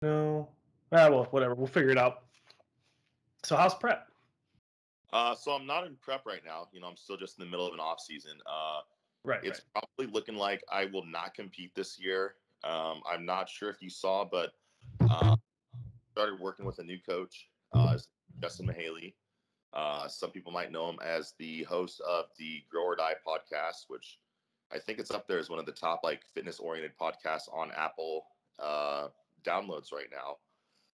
No. Ah, well, whatever. We'll figure it out. So how's prep? So I'm not in prep right now. I'm still just in the middle of an off season. Right, It's right. probably looking like I will not compete this year. I'm not sure if you saw, but started working with a new coach, Justin Mahaley. Some people might know him as the host of the Grow or Die podcast, which I think it's up there as one of the top like fitness oriented podcasts on Apple downloads right now.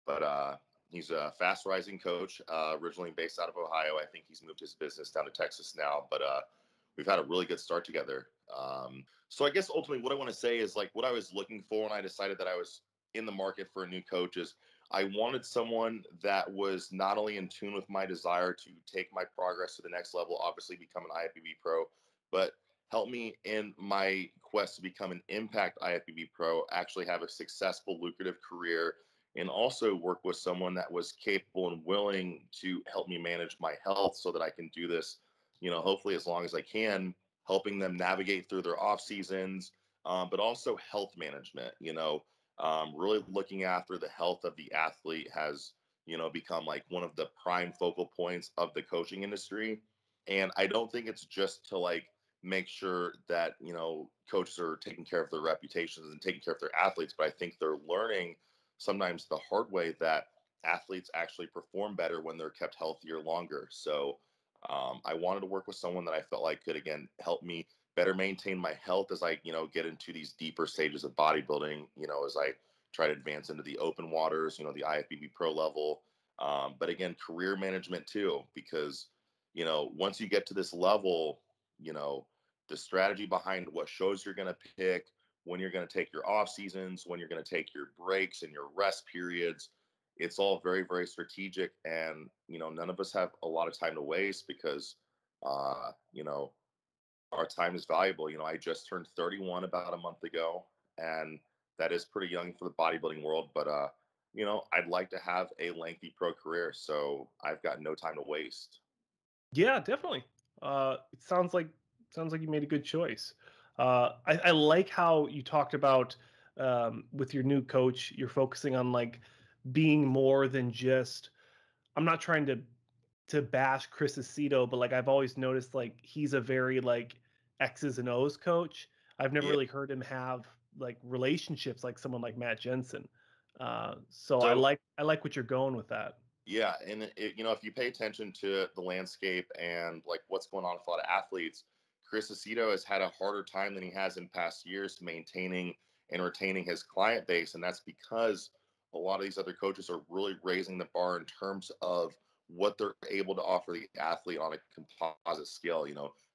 But he's a fast rising coach, originally based out of Ohio. I think he's moved his business down to Texas now, but we've had a really good start together. So I guess ultimately what I want to say is like what I was looking for when I decided that I was in the market for a new coach is I wanted someone that was not only in tune with my desire to take my progress to the next level, obviously become an IFBB pro, but help me in my quest to become an impact IFBB pro, actually have a successful, lucrative career, and also work with someone that was capable and willing to help me manage my health so that I can do this, hopefully as long as I can, helping them navigate through their off seasons, but also health management, really looking after the health of the athlete has, become like one of the prime focal points of the coaching industry. And I don't think it's just to like make sure that, coaches are taking care of their reputations and taking care of their athletes, but I think they're learning sometimes the hard way that athletes actually perform better when they're kept healthier longer. So I wanted to work with someone that I felt like could, again, help me better maintain my health as I, get into these deeper stages of bodybuilding, as I try to advance into the open waters, the IFBB pro level. But again, career management too, because, once you get to this level, the strategy behind what shows you're going to pick, when you're going to take your off seasons, when you're going to take your breaks and your rest periods. It's all very, very strategic. And, none of us have a lot of time to waste because, uh, you know, our time is valuable. I just turned 31 about a month ago, and that is pretty young for the bodybuilding world. But, I'd like to have a lengthy pro career. So I've got no time to waste. Yeah, definitely. It sounds like you made a good choice. I like how you talked about with your new coach, you're focusing on like being more than just. I'm not trying to bash Chris Aceto, but like I've always noticed like he's a very like X's and O's coach. I've never Yeah. really heard him have like relationships like someone like Matt Jensen. So I So, like what you're going with that. yeah, and if you pay attention to the landscape and like what's going on with a lot of athletes, Chris Aceto has had a harder time than he has in past years maintaining and retaining his client base, and that's because a lot of these other coaches are really raising the bar in terms of what they're able to offer the athlete on a composite scale.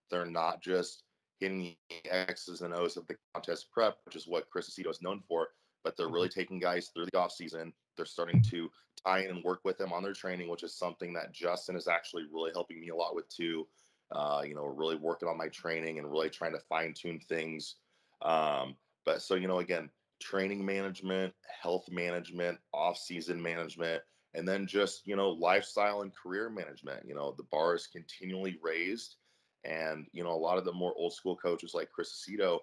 They're not just hitting the X's and O's of the contest prep, which is what Chris Aceto is known for, but they're really Mhm. taking guys through the off season. They're starting to tie in and work with them on their training, which is something that Justin is actually really helping me a lot with too. Really working on my training and really trying to fine tune things. But so, again, training management, health management, off season management, and then just, lifestyle and career management. The bar is continually raised. And, a lot of the more old school coaches like Chris Aceto,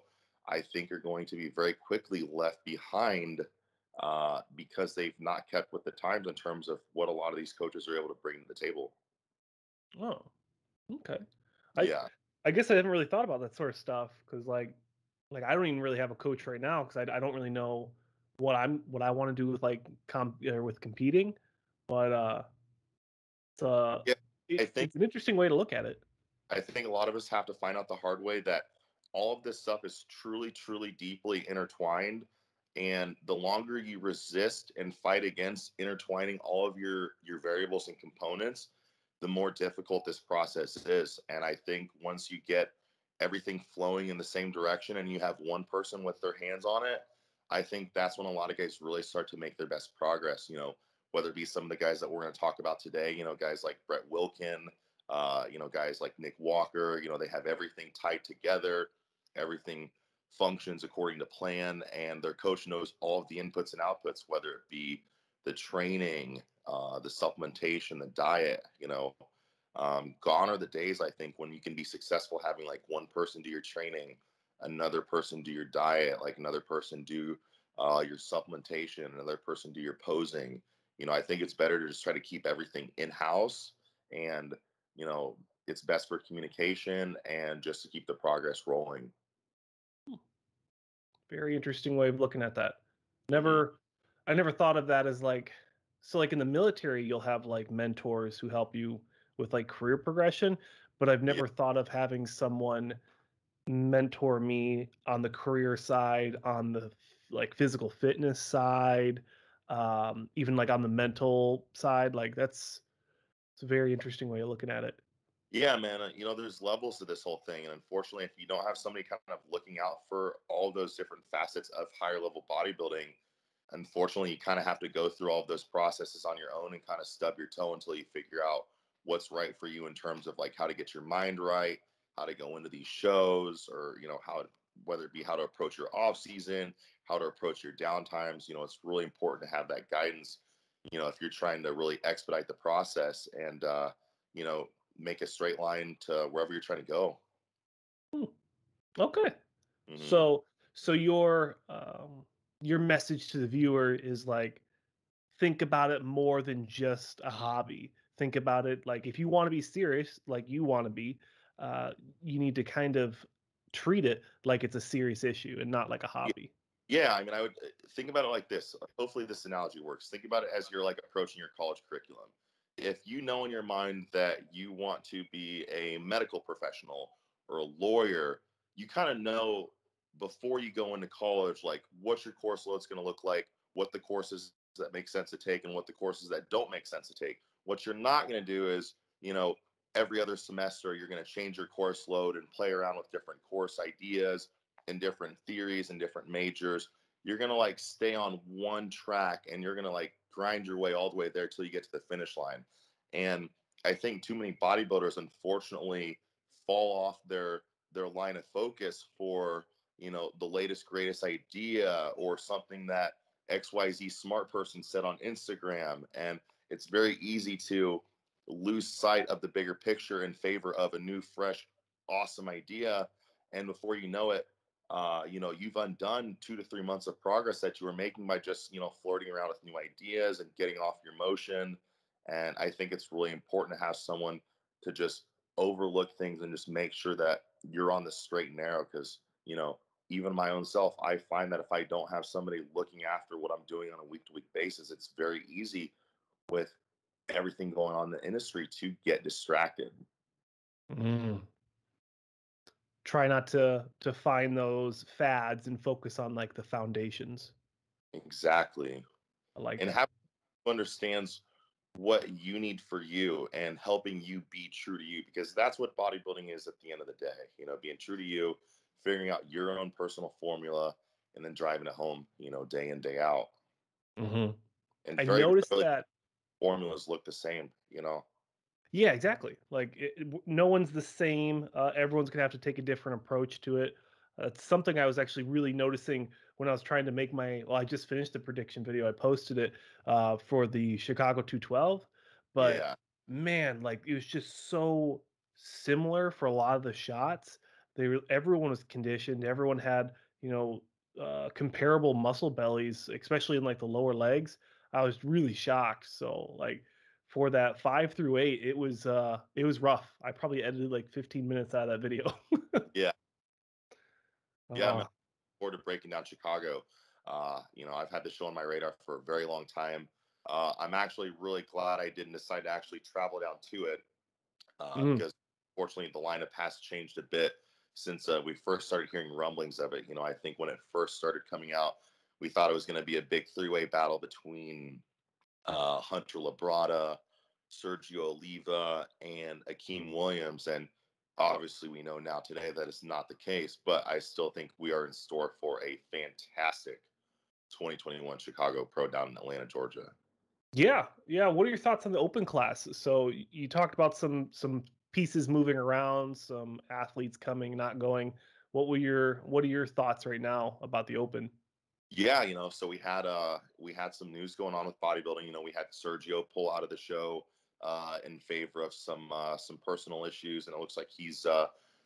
I think are going to be very quickly left behind because they've not kept with the times in terms of what a lot of these coaches are able to bring to the table. Oh, okay. I Yeah. I guess I haven't really thought about that sort of stuff because like I don't even really have a coach right now because I don't really know what I want to do with like with competing, but it's Yeah. I think it's an interesting way to look at it. I think a lot of us have to find out the hard way that all of this stuff is truly, truly deeply intertwined. And the longer you resist and fight against intertwining all of your variables and components, the more difficult this process is. And I think once you get everything flowing in the same direction and you have one person with their hands on it, I think that's when a lot of guys really start to make their best progress. Whether it be some of the guys that we're going to talk about today, guys like Brett Wilkin, guys like Nick Walker, they have everything tied together. Everything functions according to plan, and their coach knows all of the inputs and outputs, whether it be the training, the supplementation, the diet. Gone are the days, I think, when you can be successful having like one person do your training, another person do your diet, like another person do your supplementation, another person do your posing. I think it's better to just try to keep everything in house, and it's best for communication and just to keep the progress rolling. Very interesting way of looking at that. Hmm. Never, I never thought of that as like, so like in the military, you'll have like mentors who help you with like career progression, but I've Yeah, never thought of having someone mentor me on the career side, on the like physical fitness side, even like on the mental side. Like it's a very interesting way of looking at it. yeah, man. There's levels to this whole thing, and unfortunately, if you don't have somebody kind of looking out for all those different facets of higher level bodybuilding, unfortunately, you kind of have to go through all of those processes on your own and kind of stub your toe until you figure out what's right for you in terms of like how to get your mind right, how to go into these shows, or how whether it be how to approach your off season, how to approach your downtimes. It's really important to have that guidance. If you're trying to really expedite the process and you know make a straight line to wherever you're trying to go. Hmm, okay. Hmm. So your message to the viewer is like think about it more than just a hobby. Think about it like if you want to be serious, like you want to be, uh, you need to kind of treat it like it's a serious issue and not like a hobby. Yeah, I mean, I would think about it like this. Hopefully, this analogy works. Think about it as you're like approaching your college curriculum. If you know in your mind that you want to be a medical professional or a lawyer, you kind of know before you go into college, like what your course load's going to look like, what the courses that make sense to take, and what the courses that don't make sense to take. What you're not going to do is, every other semester, you're going to change your course load and play around with different course ideas and different theories and different majors. You're going to like stay on one track and you're going to like grind your way all the way there till you get to the finish line. And I think too many bodybuilders unfortunately fall off their line of focus for, the latest greatest idea or something that XYZ smart person said on Instagram. And it's very easy to lose sight of the bigger picture in favor of a new, fresh, awesome idea. And before you know it, you've undone 2 to 3 months of progress that you were making by just, flirting around with new ideas and getting off your motion. And I think it's really important to have someone to just overlook things and just make sure that you're on the straight and narrow. Because, even my own self, I find that if I don't have somebody looking after what I'm doing on a week to week basis, it's very easy with everything going on in the industry to get distracted. Mm. Try not to find those fads and focus on like the foundations. Exactly. I like And that. having who understands what you need for you and helping you be true to you, because that's what bodybuilding is at the end of the day, being true to you, figuring out your own personal formula, and then driving it home, day in, day out. Hmm. And I very noticed rarely that. formulas look the same. Yeah, exactly. Like no one's the same. Everyone's gonna have to take a different approach to it. It's something I was actually really noticing when I was trying to make my. Well, I just finished the prediction video. I posted it for the Chicago 212, but Yeah. man, like it was just so similar for a lot of the shots. Everyone was conditioned. Everyone had comparable muscle bellies, especially in like the lower legs. I was really shocked. So like for that 5 through 8, it was rough. I probably edited like 15 minutes out of that video. Yeah. Yeah, man. Oh. Forward to breaking down Chicago. I've had the show on my radar for a very long time. I'm actually really glad I didn't decide to actually travel down to it, Mm. because fortunately the lineup has changed a bit since we first started hearing rumblings of it. I think when it first started coming out, we thought it was going to be a big three-way battle between Hunter Labrada, Sergio Oliva, and Akeem Williams. And obviously, we know now today that it's not the case, but I still think we are in store for a fantastic 2021 Chicago Pro down in Atlanta, Georgia. Yeah, yeah. What are your thoughts on the open class? So you talked about some pieces moving around, some athletes coming, not going. What are your thoughts right now about the open? Yeah, so we had some news going on with bodybuilding. We had Sergio pull out of the show in favor of some personal issues, and it looks like he's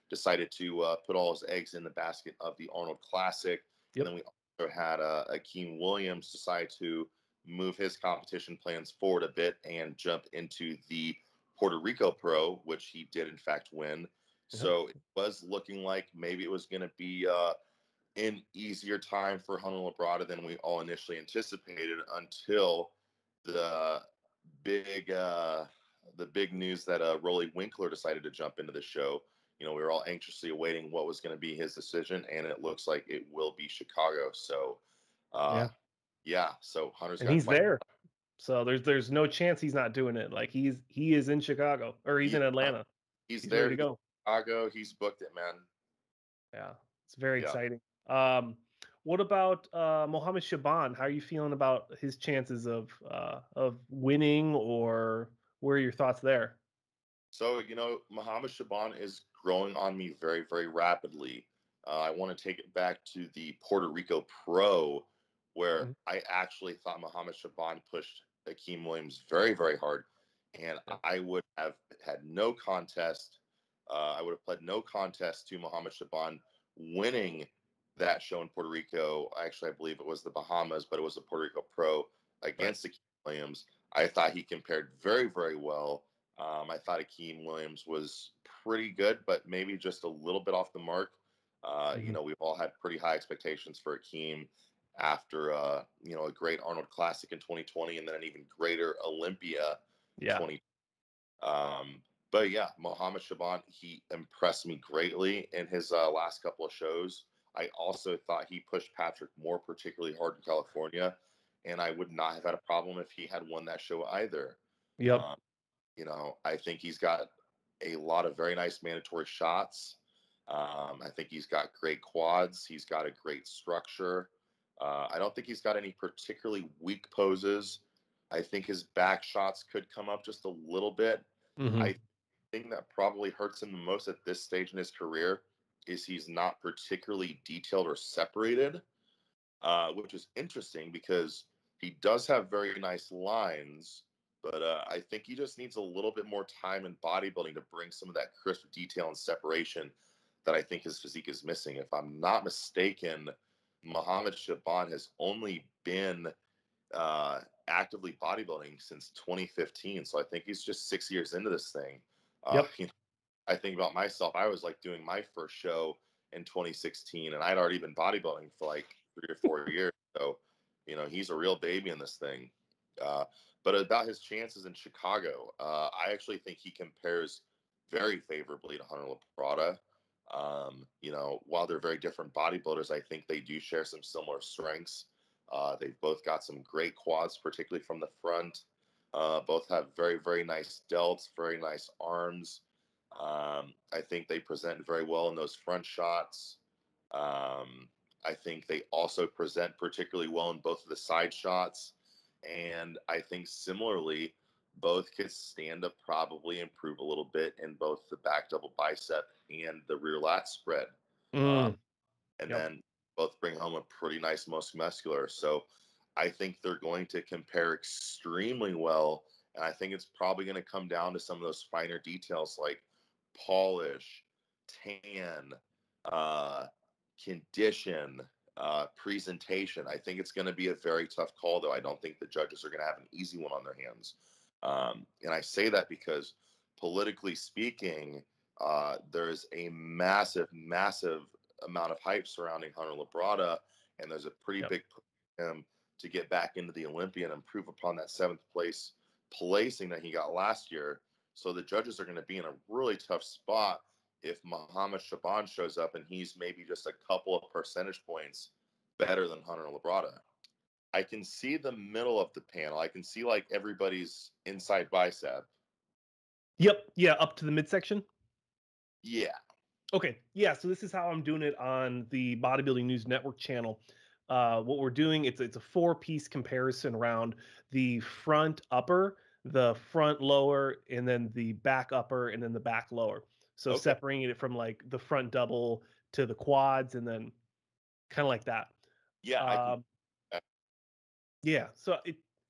decided to put all his eggs in the basket of the Arnold Classic. And Yep. then we had Akeem Williams decide to move his competition plans forward a bit and jump into the Puerto Rico Pro, which he did in fact win. Yep. So it was looking like maybe it was going to be an easier time for Hunter Labrada than we all initially anticipated until the big news that Rolly Winkler decided to jump into the show. We were all anxiously awaiting what was going to be his decision, and it looks like it will be Chicago. So, so Hunter's And got he's quite. there. So there's no chance he's not doing it. Like he is in Chicago or he's in Atlanta. He's ready there. to go. Chicago. He's booked it, man. Yeah, it's very Yeah. exciting. What about Mohammed Shaban? How are you feeling about his chances of winning, or what are your thoughts there? So, Mohammed Shaban is growing on me very, very rapidly. I want to take it back to the Puerto Rico Pro, where Mhm. I actually thought Mohammed Shaban pushed Akeem Williams very, very hard. And Yeah. I would have had no contest. I would have pled no contest to Mohammed Shaban winning that show in Puerto Rico. Actually, I believe it was the Bahamas, but it was the Puerto Rico Pro Right. against Akeem Williams. I thought he compared very, very well. I thought Akeem Williams was pretty good, but maybe just a little bit off the mark. Mhm. We've all had pretty high expectations for Akeem after, a great Arnold Classic in 2020 and then an even greater Olympia Yeah. 20. But yeah, Mohammed Shaban, he impressed me greatly in his last couple of shows. I also thought he pushed Patrick Moore particularly hard in California, and I would not have had a problem if he had won that show either. Yep. Um, I think he's got a lot of very nice mandatory shots. I think he's got great quads. He's got a great structure. I don't think he's got any particularly weak poses. I think his back shots could come up just a little bit. Hmm. I think that probably hurts him the most at this stage in his career is he's not particularly detailed or separated, which is interesting because he does have very nice lines, but I think he just needs a little bit more time in bodybuilding to bring some of that crisp detail and separation that I think his physique is missing. If I'm not mistaken, Mohammed Shaban has only been actively bodybuilding since 2015, so I think he's just 6 years into this thing. Yep. I think about myself. I was like doing my first show in 2016, and I'd already been bodybuilding for like 3 or 4 years. So, he's a real baby in this thing. Uh, but about his chances in Chicago, I actually think he compares very favorably to Hunter Labrada. While they're very different bodybuilders, I think they do share some similar strengths. They've both got some great quads, particularly from the front. Both have very, very nice delts, very nice arms. I think they present very well in those front shots. I think they also present particularly well in both of the side shots. And I think similarly, both could stand to probably improve a little bit in both the back double bicep and the rear lat spread. Uh, Mm. and Yep. then both bring home a pretty nice most muscular. So I think they're going to compare extremely well. And I think it's probably going to come down to some of those finer details like polish, tan, uh, condition, presentation. I think it's going to be a very tough call, though. I don't think the judges are going to have an easy one on their hands. And I say that because politically speaking, there's a massive, massive amount of hype surrounding Hunter Labrada, and there's a pretty Yep. big push for him to get back into the Olympia and improve upon that seventh place placing that he got last year. So the judges are going to be in a really tough spot if Mohammed Shaban shows up and he's maybe just a couple of percentage points better than Hunter Labrada. I can see the middle of the panel. I can see like everybody's inside bicep. Yep. Yeah. Up to the midsection. Yeah. Okay. Yeah. So this is how I'm doing it on the Bodybuilding News Network channel. What we're doing, it's a 4-piece comparison around the front upper, the front lower, and then the back upper, and then the back lower. So Okay. separating it from like the front double to the quads, and then kind of like that. Yeah, I can. Um, yeah. So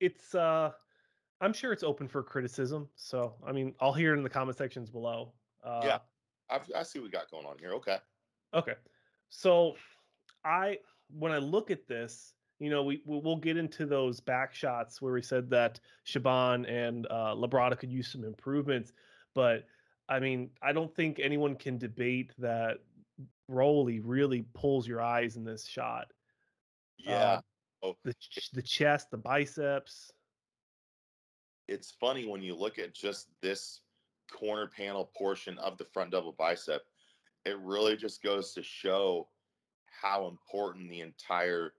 it's I'm sure it's open for criticism. So I mean, I'll hear it in the comment sections below. Yeah, I see what we got going on here. Okay. Okay. So I when I look at this, we'll get into those back shots where we said that Shaban and Labrada could use some improvements, but I mean, I don't think anyone can debate that Rolly really pulls your eyes in this shot. Uh, Yeah. Oh, the chest, the biceps. it's funny when you look at just this corner panel portion of the front double bicep, it really just goes to show how important the entire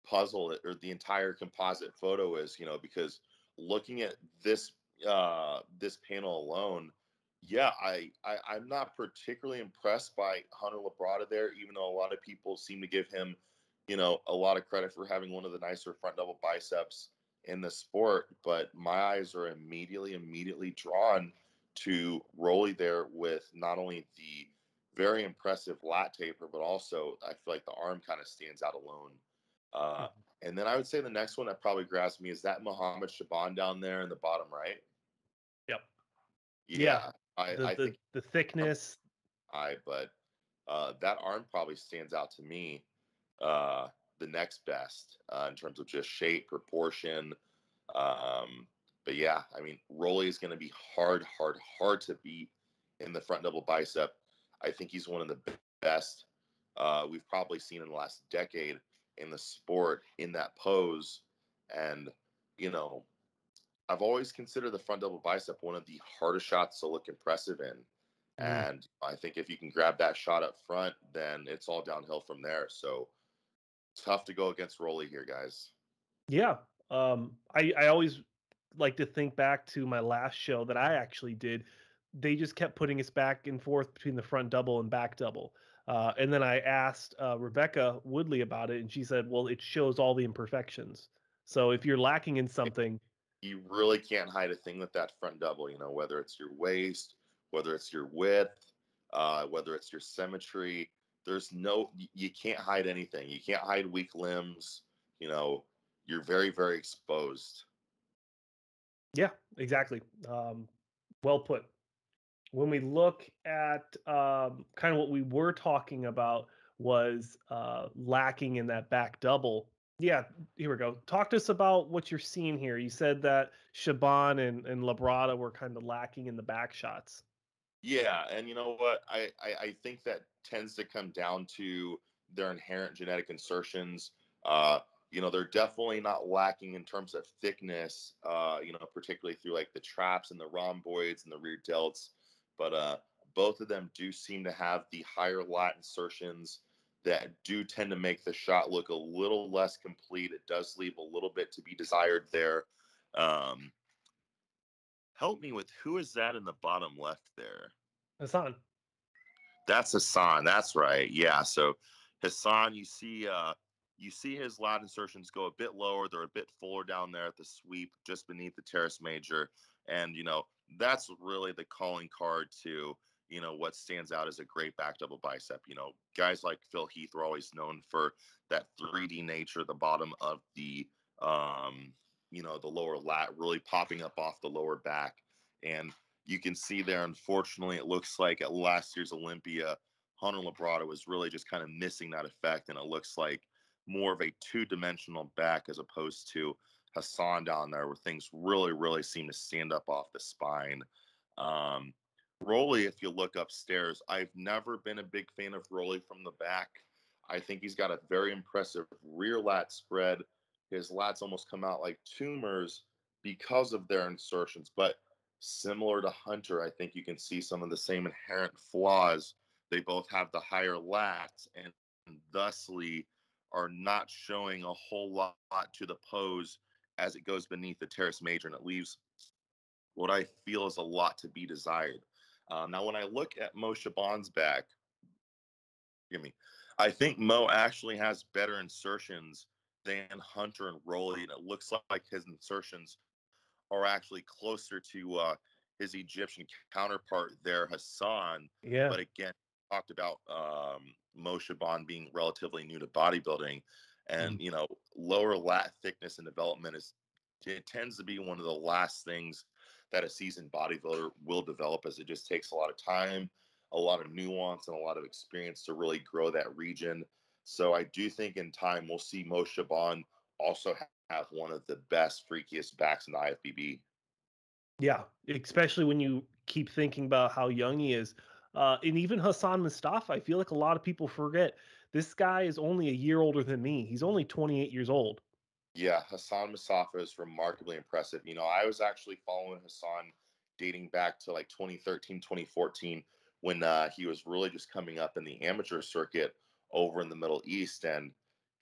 puzzle or the entire composite photo is, because looking at this panel alone, yeah, I'm not particularly impressed by Hunter Labrada there, even though a lot of people seem to give him, a lot of credit for having one of the nicer front double biceps in the sport. But my eyes are immediately drawn to Rolly there with not only the very impressive lat taper, but also I feel like the arm kind of stands out alone. And then I would say the next one that probably grabs me is that Muhammad Shaban down there in the bottom right. Yep. Yeah. Yeah, The I the think the thickness. but that arm probably stands out to me uh, the next best in terms of just shape, proportion. But yeah, I mean, Rolly is going to be hard to beat in the front double bicep. I think he's one of the best we've probably seen in the last decade in the sport in that pose. And, you know, I've always considered the front double bicep one of the hardest shots to look impressive in. Mm. And I think if you can grab that shot up front, then it's all downhill from there. So tough to go against Rolly here, guys. Yeah. I always like to think back to my last show that I actually did. They just kept putting us back and forth between the front double and back double. And then I asked Rebecca Woodley about it, and she said, well, it shows all the imperfections. So if you're lacking in something, You really can't hide a thing with that front double, whether it's your waist, whether it's your width, whether it's your symmetry. You can't hide anything. You can't hide weak limbs. You're very, very exposed. yeah, exactly. Well put. When we look at kind of what we were talking about was lacking in that back double. Yeah, here we go. Talk to us about what you're seeing here. You said that Shaban and Labrada were kind of lacking in the back shots. Yeah, and you know what? I think that tends to come down to their inherent genetic insertions. They're definitely not lacking in terms of thickness, particularly through like the traps and the rhomboids and the rear delts. But both of them do seem to have the higher lat insertions that do tend to make the shot look a little less complete. It does leave a little bit to be desired there. Um, Help me with who is that in the bottom left there? Hassan. That's Hassan. That's right. Yeah. So Hassan, you see his lat insertions go a bit lower. They're a bit fuller down there at the sweep, just beneath the teres major, and that's really the calling card to what stands out as a great back double bicep. Guys like Phil Heath are always known for that 3D nature, the bottom of um, the lower lat really popping up off the lower back, and you can see there, unfortunately, it looks like at last year's Olympia, Hunter Labrada was really just kind of missing that effect, and it looks like more of a two-dimensional back as opposed to Hassan down there, where things really seem to stand up off the spine. Um, Rolly, if you look upstairs, I've never been a big fan of Rolly from the back. I think he's got a very impressive rear lat spread. His lats almost come out like tumors because of their insertions, but similar to Hunter, I think you can see some of the same inherent flaws. They both have the higher lats and thusly are not showing a whole lot to the pose as it goes beneath the teres major, and it leaves what I feel is a lot to be desired. Now, when I look at Mo Shaban's back, give me, I think Mo actually has better insertions than Hunter and Rolly, and it looks like his insertions are actually closer to his Egyptian counterpart there, Hassan. Yeah. But again, talked about Mo Shaban being relatively new to bodybuilding, and Mhm. lower lat thickness and development it tends to be one of the last things that a seasoned bodybuilder will develop, as it just takes a lot of time, a lot of nuance, and a lot of experience to really grow that region. So I do think in time we'll see Mo Shaban also have one of the best, freakiest backs in the IFBB. Yeah, especially when you keep thinking about how young he is. And even Hassan Mustafa, I feel like a lot of people forget this guy is only a year older than me. He's only 28 years old. Yeah, Hassan Mustafa is remarkably impressive. I was actually following Hassan dating back to like 2013, 2014, when he was really just coming up in the amateur circuit over in the Middle East. And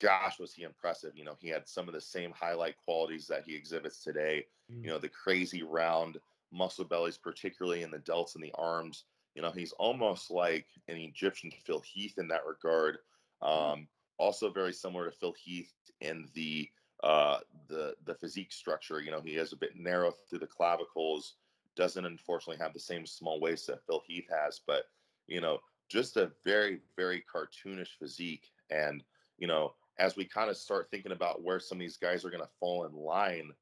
gosh, was he impressive. He had some of the same highlight qualities that he exhibits today. Mm. The crazy round muscle bellies, particularly in the delts and the arms. He's almost like an Egyptian Phil Heath in that regard. Also very similar to Phil Heath in the physique structure. He is a bit narrow through the clavicles, doesn't unfortunately have the same small waist that Phil Heath has, but you know, just a very, very cartoonish physique. And as we kind of start thinking about where some of these guys are going to fall in line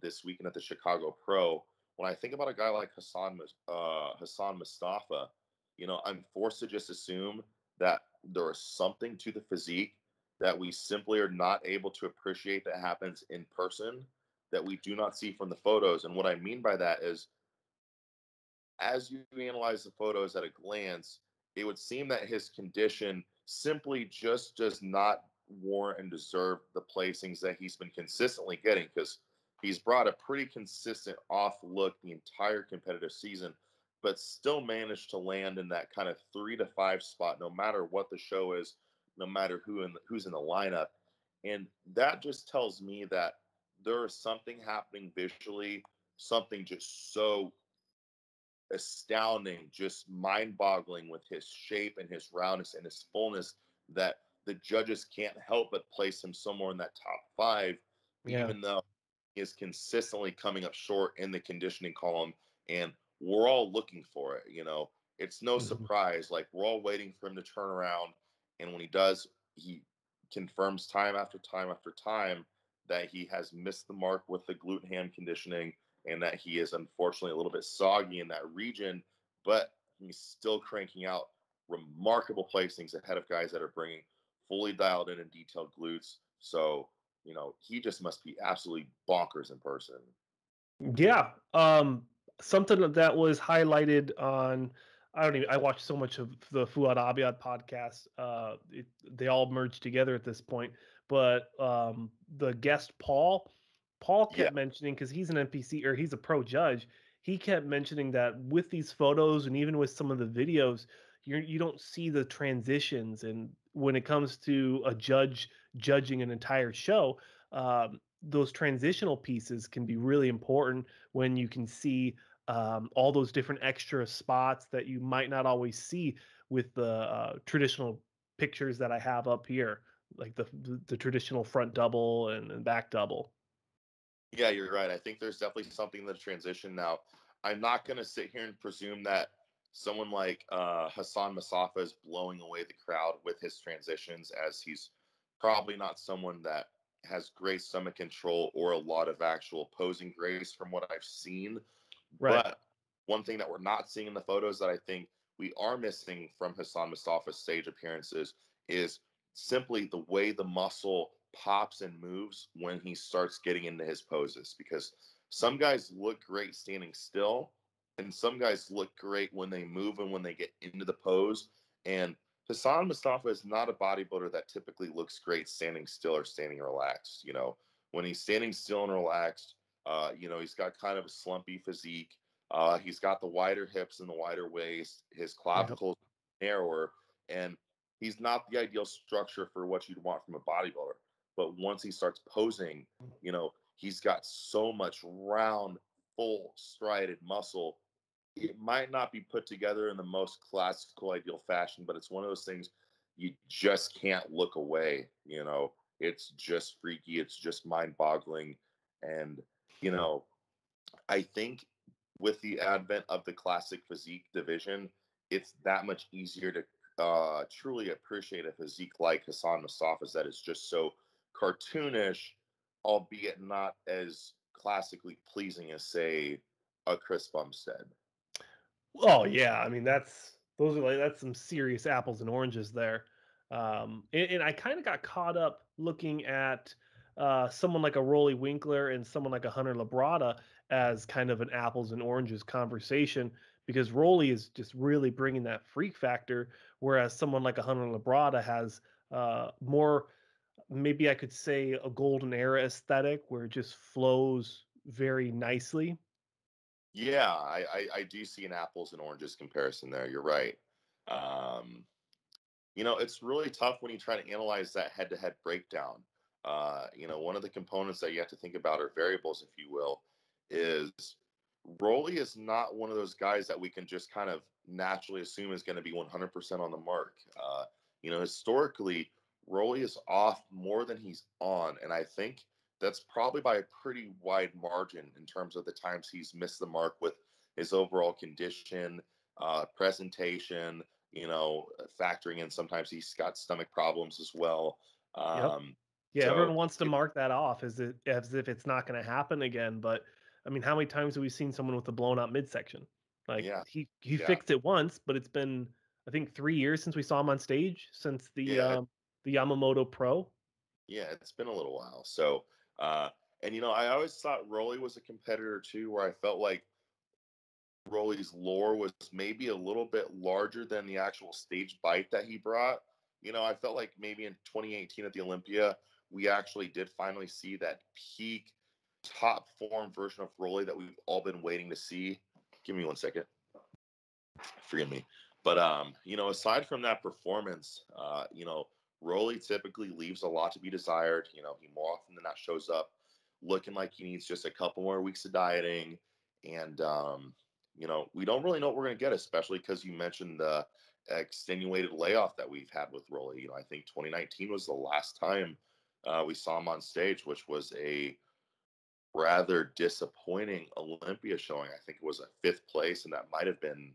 this weekend at the Chicago Pro, when I think about a guy like Hassan Mustafa, I'm forced to just assume that there is something to the physique that we simply are not able to appreciate that happens in person that we do not see from the photos. And what I mean by that is, as you analyze the photos at a glance, it would seem that his condition simply just does not warrant and deserve the placings that he's been consistently getting, because he's brought a pretty consistent off look the entire competitive season, but still managed to land in that kind of 3 to 5 spot, no matter what the show is, no matter who's in the lineup. And that just tells me that there is something happening visually, something just so astounding, just mind boggling with his shape and his roundness and his fullness, that the judges can't help but place him somewhere in that top 5, Yeah. even though he is consistently coming up short in the conditioning column. And we're all looking for it. It's no Mhm. surprise. Like, we're all waiting for him to turn around. And when he does, he confirms time after time after time that he has missed the mark with the glute ham conditioning, and that he is unfortunately a little bit soggy in that region, but he's still cranking out remarkable placings ahead of guys that are bringing fully dialed in and detailed glutes. So, he just must be absolutely bonkers in person. Yeah. Something that was highlighted on, I watched so much of the Fuad Abiad podcast. They all merged together at this point. But the guest Paul Yeah. kept mentioning, because he's an NPC, or he's a pro judge. He kept mentioning that with these photos and even with some of the videos, you don't see the transitions. And when it comes to a judge judging an entire show, those transitional pieces can be really important when you can see all those different extra spots that you might not always see with the traditional pictures that I have up here, like the traditional front double and back double. Yeah, you're right. I think there's definitely something in the transition. Now, I'm not going to sit here and presume that someone like Hassan Mustafa is blowing away the crowd with his transitions, as he's probably not someone that has great stomach control or a lot of actual posing grace from what I've seen. Right. But one thing that we're not seeing in the photos that I think we are missing from Hassan Mustafa's stage appearances is simply the way the muscle pops and moves when he starts getting into his poses. Because some guys look great standing still, and some guys look great when they move and when they get into the pose. And Hassan Mustafa is not a bodybuilder that typically looks great standing still or standing relaxed. When he's standing still and relaxed, he's got kind of a slumpy physique. He's got the wider hips and the wider waist. His Yep. clavicles narrower, and he's not the ideal structure for what you'd want from a bodybuilder. But once he starts posing, he's got so much round, full strided muscle. It might not be put together in the most classical, ideal fashion, but it's one of those things you just can't look away. It's just freaky. It's just mind boggling. And, you know, I think with the advent of the classic physique division, it's that much easier to truly appreciate a physique like Hassan Mustafa's that is just so cartoonish, albeit not as classically pleasing as, say, a Chris Bumstead. Oh yeah, I mean that's some serious apples and oranges there. And I kind of got caught up looking at someone like a Rolly Winkler and someone like a Hunter Labrada as kind of an apples and oranges conversation because Rolly is just really bringing that freak factor, whereas someone like a Hunter Labrada has more, maybe I could say, a golden era aesthetic where it just flows very nicely. Yeah, I do see an apples and oranges comparison there. You're right. Um, it's really tough when you try to analyze that head-to-head breakdown. One of the components that you have to think about, or variables, if you will, is Rolly is not one of those guys that we can just kind of naturally assume is going to be 100% on the mark. Historically, Rolly is off more than he's on, and I think that's probably by a pretty wide margin in terms of the times he's missed the mark with his overall condition, presentation, factoring in sometimes he's got stomach problems as well. Yep. Um, Yeah, so everyone wants to mark that off as if it's not going to happen again. But I mean, how many times have we seen someone with a blown out midsection? Like yeah, he yeah, fixed it once, but it's been I think 3 years since we saw him on stage since yeah, the Yamamoto Pro. yeah. It's been a little while. So, uh, and I always thought Rolly was a competitor too, where I felt like Rolly's lore was maybe a little bit larger than the actual stage bite that he brought. I felt like maybe in 2018 at the Olympia, we actually did finally see that peak top form version of Rolly that we've all been waiting to see. Give me one second. Forgive me. But aside from that performance, Rolly typically leaves a lot to be desired. He more often than not shows up looking like he needs just a couple more weeks of dieting. And we don't really know what we're gonna get, especially because you mentioned the extenuated layoff that we've had with Rolly. I think 2019 was the last time we saw him on stage, which was a rather disappointing Olympia showing. I think it was a fifth place, and that might have been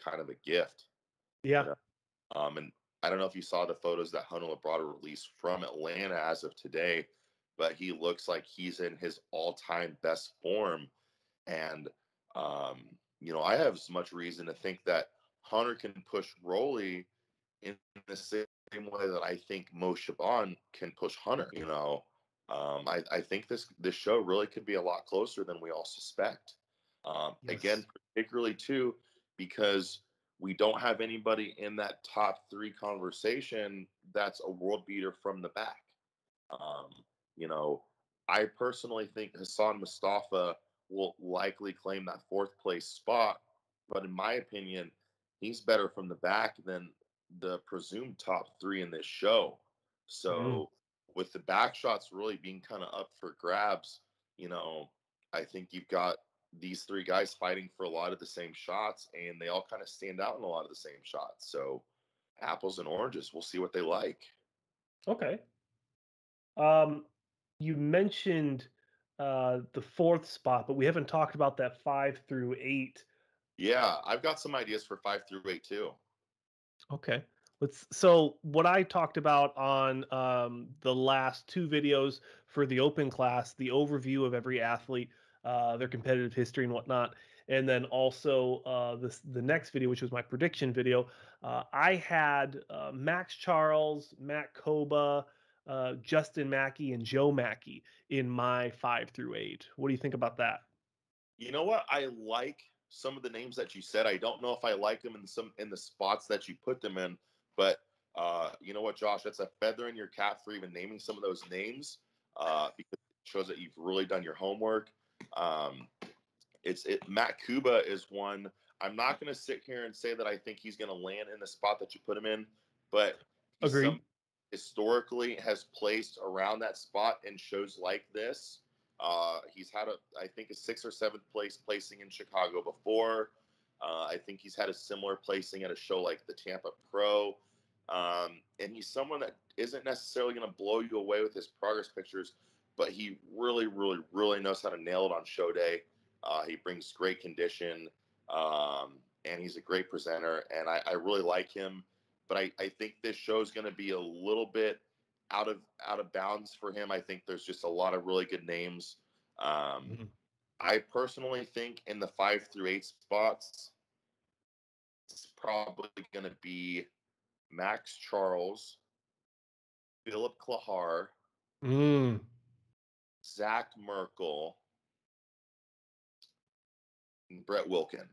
kind of a gift, you Yeah. know. And I don't know if you saw the photos that Hunter Labrada released from Atlanta as of today, but he looks like he's in his all-time best form. And I have as much reason to think that Hunter can push Rolly in the same way that I think Mo Shaban can push Hunter. I think this show really could be a lot closer than we all suspect. Again, Yes. particularly too, because we don't have anybody in that top three conversation that's a world beater from the back. Um, you know, I personally think Hassan Mustafa will likely claim that fourth place spot, but in my opinion, he's better from the back than the presumed top three in this show. Mm. So, with the back shots really being kind of up for grabs, you know, I think you've got these three guys fighting for a lot of the same shots, and they all kind of stand out in a lot of the same shots. So, apples and oranges, we'll see what they like. Okay. Um, you mentioned the fourth spot, but we haven't talked about that 5 through 8. Yeah, I've got some ideas for 5 through 8 too. Okay. So what I talked about on the last two videos for the open class, the overview of every athlete, their competitive history and whatnot, and then also the next video, which was my prediction video, I had Max Charles, Matt Koba, Justin Mackey, and Joe Mackey in my 5 through 8. What do you think about that? You know what? I like some of the names that you said. I don't know if I like them in the spots that you put them in, but you know what, Josh? That's a feather in your cap for even naming some of those names because it shows that you've really done your homework. Um, Matt Kuba is one. I'm not going to sit here and say that I think he's going to land in the spot that you put him in, but he's Agreed. some historically has placed around that spot in shows like this. He's had I think a sixth or seventh place placing in Chicago before. I think he's had a similar placing at a show like the Tampa Pro. And he's someone that isn't necessarily going to blow you away with his progress pictures, but he really, really, really knows how to nail it on show day. He brings great condition, and he's a great presenter, and I really like him. But I think this show is going to be a little bit out of bounds for him. I think there's just a lot of really good names. Mhm. I personally think in the 5 through 8 spots, it's probably going to be Max Charles, Philip Klahar, Mm. Zach Merkel, and Brett Wilkin.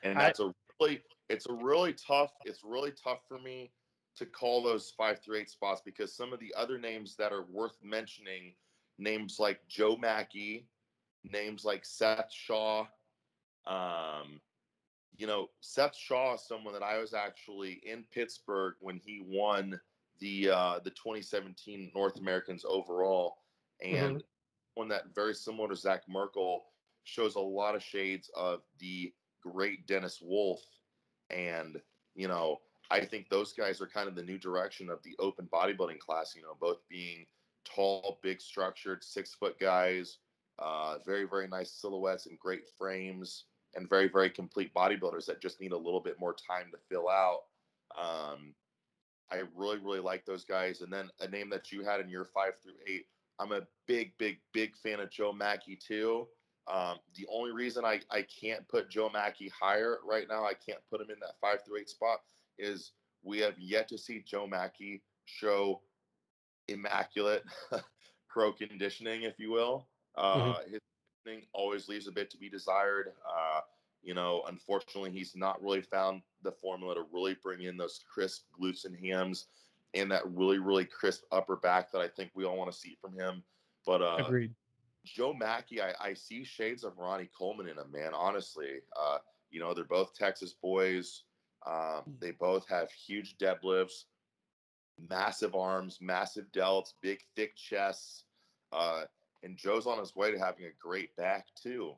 And it's really tough for me to call those 5 through 8 spots, because some of the other names that are worth mentioning, names like Joe Mackey, names like Seth Shaw. Seth Shaw is someone that I was actually in Pittsburgh when he won the 2017 North Americans overall, and one that, very similar to Zach Merkel, shows a lot of shades of the great Dennis Wolf. And I think those guys are kind of the new direction of the open bodybuilding class, both being tall, big structured, 6-foot guys, very, very nice silhouettes and great frames, and very, very complete bodybuilders that just need a little bit more time to fill out. I really, really like those guys. And then a name that you had in your 5 through 8, I'm a big, big, big fan of Joe Mackey too. The only reason I can't put Joe Mackey higher right now, I can't put him in that 5 through 8 spot, is we have yet to see Joe Mackey show immaculate pro conditioning, if you will. His conditioning always leaves a bit to be desired. Unfortunately, he's not really found the formula to really bring in those crisp glutes and hams and that really, really crisp upper back that I think we all want to see from him. But Agreed. Joe Mackey, I see shades of Ronnie Coleman in him, man. Honestly, they're both Texas boys. They both have huge deadlifts, massive arms, massive delts, big, thick chests. And Joe's on his way to having a great back too.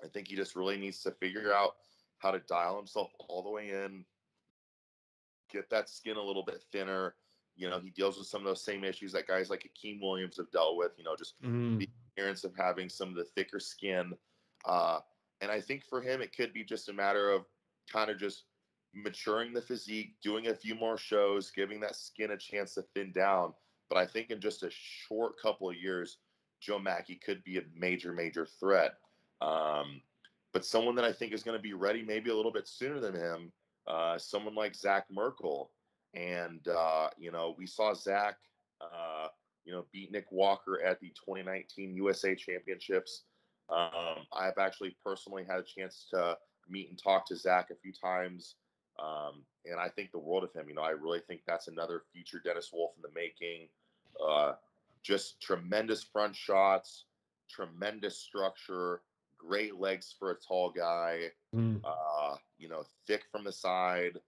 I think he just really needs to figure out how to dial himself all the way in, get that skin a little bit thinner. He deals with some of those same issues that guys like Akeem Williams have dealt with, just the appearance of having some of the thicker skin. And I think for him, it could be just a matter of kind of just maturing the physique, doing a few more shows, giving that skin a chance to thin down. But I think in just a short couple of years, Joe Mackey could be a major, major threat. But someone that I think is going to be ready maybe a little bit sooner than him, someone like Zach Merkel. And, we saw Zach, beat Nick Walker at the 2019 USA Championships. I've actually personally had a chance to meet and talk to Zach a few times. And I think the world of him. I really think that's another future Dennis Wolf in the making. Just tremendous front shots, tremendous structure, great legs for a tall guy, thick from the side,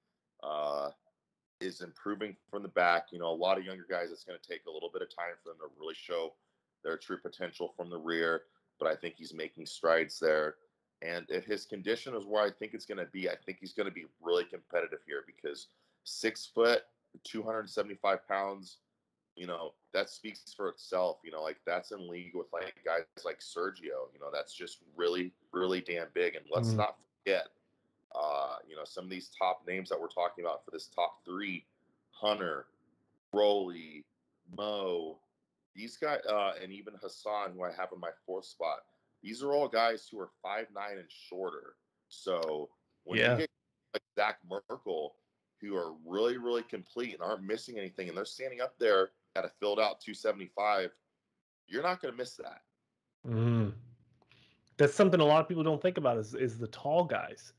is improving from the back. A lot of younger guys, it's going to take a little bit of time for them to really show their true potential from the rear, but I think he's making strides there. And if his condition is where I think it's going to be, I think he's going to be really competitive here, because 6 foot, 275 pounds, that speaks for itself. That's in league with guys like Sergio. That's just really, really damn big. And let's not forget, some of these top names that we're talking about for this top 3, Hunter, Rolly, Mo, these guys, and even Hassan, who I have in my 4th spot. These are all guys who are 5'9" and shorter. So when you get like Zach Merkel, who are really, really complete and aren't missing anything, and they're standing up there at a filled out 275, you're not going to miss that. That's something a lot of people don't think about is the tall guys.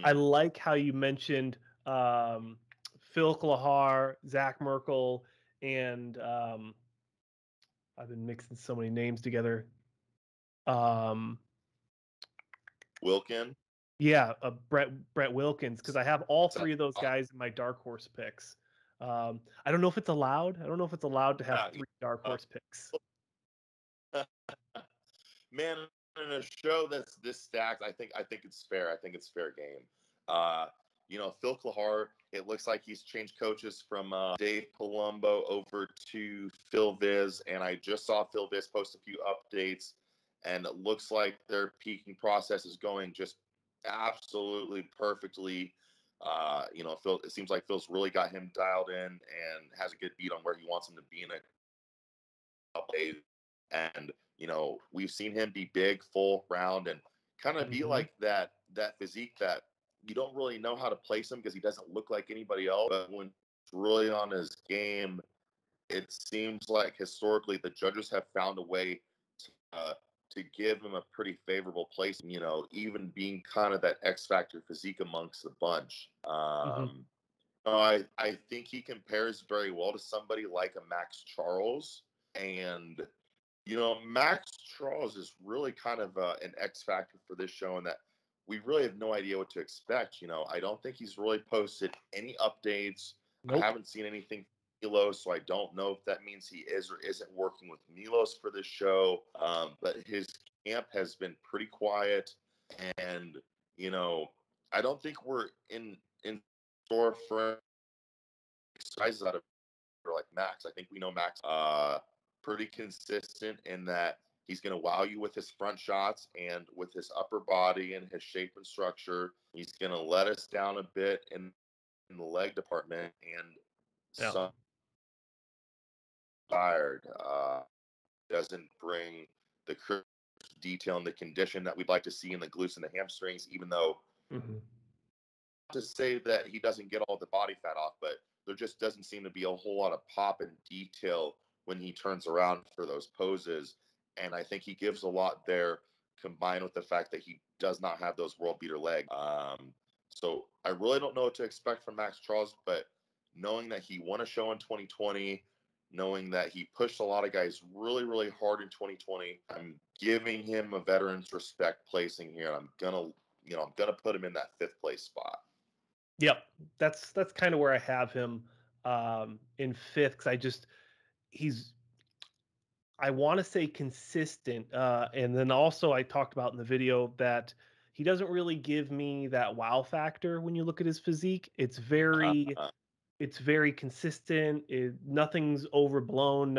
I like how you mentioned Phil Klahar, Zach Merkel, and I've been mixing so many names together. Wilkin. Yeah, Brett Wilkins, because I have all 3 of those guys in my dark horse picks. I don't know if it's allowed. I don't know if it's allowed to have 3 dark horse picks. Man, in a show that's this stacked, I think it's fair. I think it's fair game. Phil Klahar, it looks like he's changed coaches from Dave Palumbo over to Phil Viz, and I just saw Phil Viz post a few updates, and it looks like their peaking process is going just absolutely perfectly. Phil, it seems like Phil's really got him dialed in and has a good beat on where he wants him to be in a couple days. And we've seen him be big, full, round, and kind of be like that physique that you don't really know how to place him because he doesn't look like anybody else. But when it's really on his game, it seems like historically the judges have found a way to give him a pretty favorable place. Even being kind of that X factor physique amongst the bunch. I think he compares very well to somebody like a Max Charles. And, Max Charles is really kind of an X factor for this show, in that we really have no idea what to expect. I don't think he's really posted any updates. Nope. I haven't seen anything from Milos, so I don't know if that means he is or isn't working with Milos for this show. But his camp has been pretty quiet. And, I don't think we're in store for sizes out of like Max. I think we know Max pretty consistent in that he's going to wow you with his front shots and with his upper body and his shape and structure. He's going to let us down a bit in the leg department, and some tired doesn't bring the detail and the condition that we'd like to see in the glutes and the hamstrings, even though to say that he doesn't get all the body fat off, but there just doesn't seem to be a whole lot of pop and detail when he turns around for those poses. And I think he gives a lot there, combined with the fact that he does not have those world beater legs. So I really don't know what to expect from Max Charles, but knowing that he won a show in 2020, knowing that he pushed a lot of guys really, really hard in 2020, I'm giving him a veteran's respect placing here. I'm gonna put him in that 5th place spot. Yep, that's kind of where I have him in 5th, because I want to say consistent, and then also I talked about in the video that he doesn't really give me that wow factor when you look at his physique. It's very consistent. Nothing's overblown.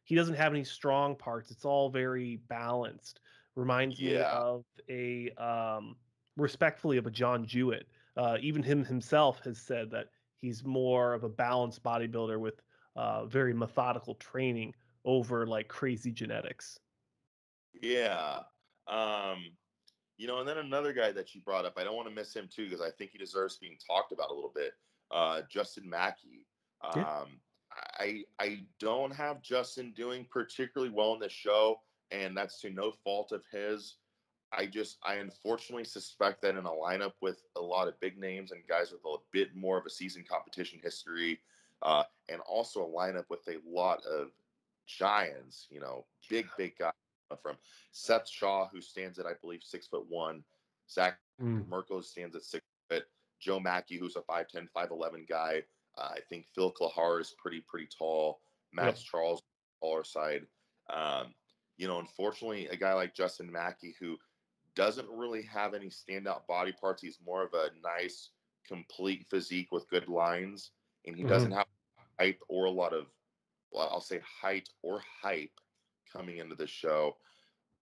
He doesn't have any strong parts. It's all very balanced. Reminds me of respectfully, of a John Jewett. Even him himself has said that he's more of a balanced bodybuilder with very methodical training over like crazy genetics. Yeah. And then another guy that you brought up, I don't want to miss him too, because I think he deserves being talked about a little bit. Justin Mackey. I don't have Justin doing particularly well in this show, and that's to no fault of his. I unfortunately suspect that in a lineup with a lot of big names and guys with a bit more of a seasoned competition history, and also a lineup with a lot of giants, big guys, from Seth Shaw, who stands at, I believe, 6'1", Zach Merkel stands at 6 foot, Joe Mackey, who's a 5'10", 5'11" guy. I think Phil Klahar is pretty tall. Max Charles, taller side. Unfortunately, a guy like Justin Mackey, who doesn't really have any standout body parts. He's more of a nice, complete physique with good lines, and he doesn't have hype or a lot of, well, I'll say height or hype coming into the show.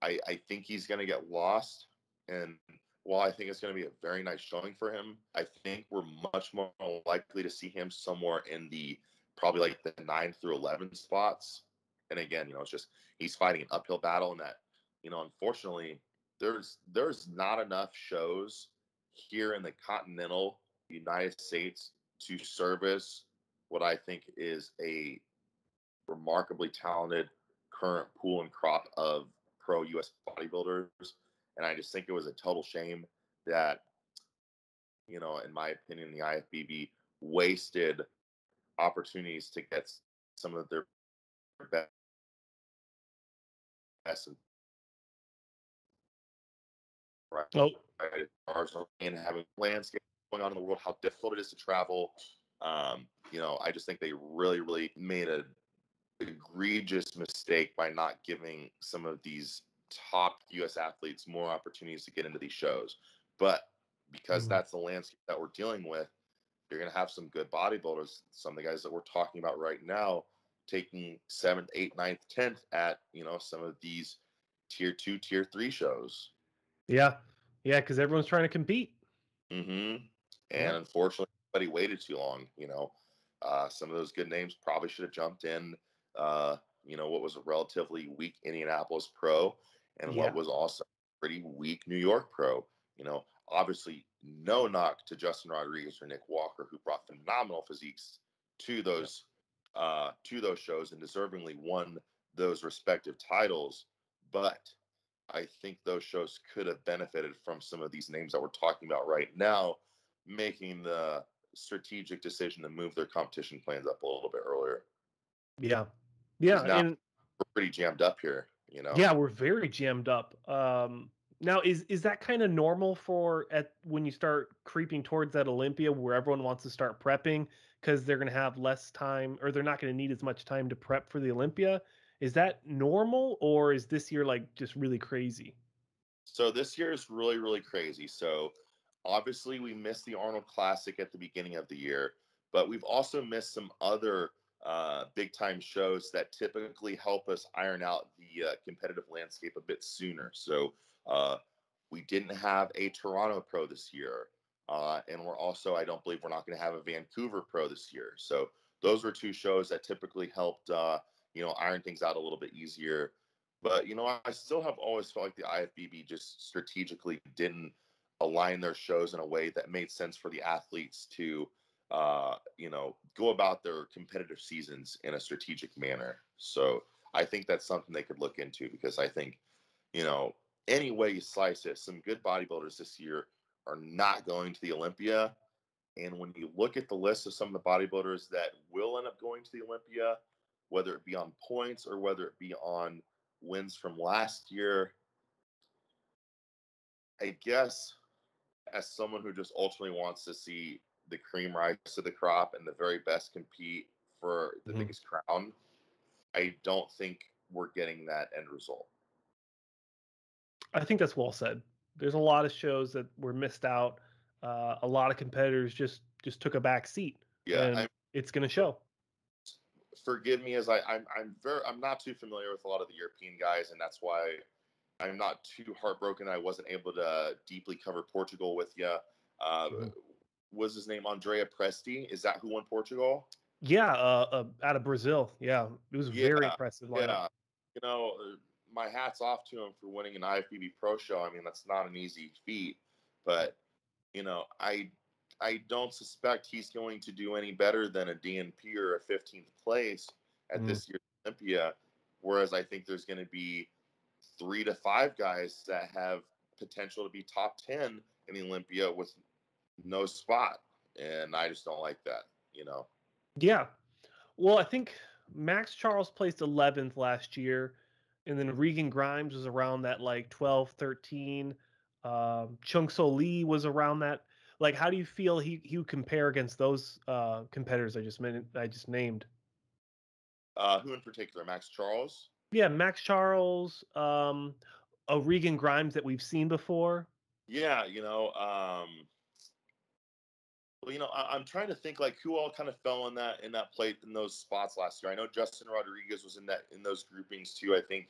I think he's going to get lost, and while I think it's going to be a very nice showing for him, I think we're much more likely to see him somewhere in the probably like the 9 through 11 spots. And again, it's just he's fighting an uphill battle, and that, unfortunately, there's not enough shows here in the continental United States to service what I think is a remarkably talented current pool and crop of pro U.S. bodybuilders. And I just think it was a total shame that, in my opinion, the IFBB wasted opportunities to get some of their best and having landscape going on in the world, how difficult it is to travel. I just think they really made an egregious mistake by not giving some of these top U.S. athletes more opportunities to get into these shows. But because that's the landscape that we're dealing with, you're going to have some good bodybuilders, some of the guys that we're talking about right now, taking 7th, 8th, 9th, 10th at, some of these tier 2, tier 3 shows. Yeah, because everyone's trying to compete. And unfortunately, everybody waited too long. Some of those good names probably should have jumped in. What was a relatively weak Indianapolis pro, and what was also a pretty weak New York pro. Obviously no knock to Justin Rodriguez or Nick Walker, who brought phenomenal physiques to those shows and deservingly won those respective titles. But I think those shows could have benefited from some of these names that we're talking about right now, making the strategic decision to move their competition plans up a little bit earlier. Yeah. Because Yeah. now And we're pretty jammed up here, you know? yeah, we're very jammed up. Now is that kind of normal for when you start creeping towards that Olympia where everyone wants to start prepping because they're going to have less time or they're not going to need as much time to prep for the Olympia? Is that normal or is this year like just really crazy? So this year is really, really crazy. So obviously we missed the Arnold Classic at the beginning of the year, but we've also missed some other big time shows that typically help us iron out the competitive landscape a bit sooner. So we didn't have a Toronto Pro this year. And we're also, I don't believe we're not going to have a Vancouver Pro this year. So those were two shows that typically helped, iron things out a little bit easier. But, I still have always felt like the IFBB just strategically didn't align their shows in a way that made sense for the athletes to, go about their competitive seasons in a strategic manner. So I think that's something they could look into because I think, any way you slice it, some good bodybuilders this year are not going to the Olympia. And when you look at the list of some of the bodybuilders that will end up going to the Olympia, whether it be on points or whether it be on wins from last year, I guess as someone who just ultimately wants to see the cream rise to the crop and the very best compete for the biggest crown, I don't think we're getting that end result. I think that's well said. There's a lot of shows that were missed out. A lot of competitors just took a back seat, and it's going to show. Forgive me, as I'm not too familiar with a lot of the European guys, and that's why I'm not too heartbroken I wasn't able to deeply cover Portugal with you. Was his name Andrea Presti? Is that who won Portugal? Yeah, out of Brazil. Yeah, it was very impressive lineup. Yeah, my hat's off to him for winning an IFBB Pro show. I mean, that's not an easy feat, but I don't suspect he's going to do any better than a DNP or a 15th place at this year's Olympia. Whereas I think there's going to be 3 to 5 guys that have potential to be top 10 in the Olympia with no spot. And I just don't like that, Yeah. Well, I think Max Charles placed 11th last year, and then Regan Grimes was around that like 12, 13. Chung So Lee was around that. Like, how do you feel he would compare against those competitors I just named? Who in particular? Max Charles? Yeah, Max Charles, a Regan Grimes that we've seen before. Yeah, I'm trying to think like who all kind of fell in that plate in those spots last year. I know Justin Rodriguez was in those groupings too. I think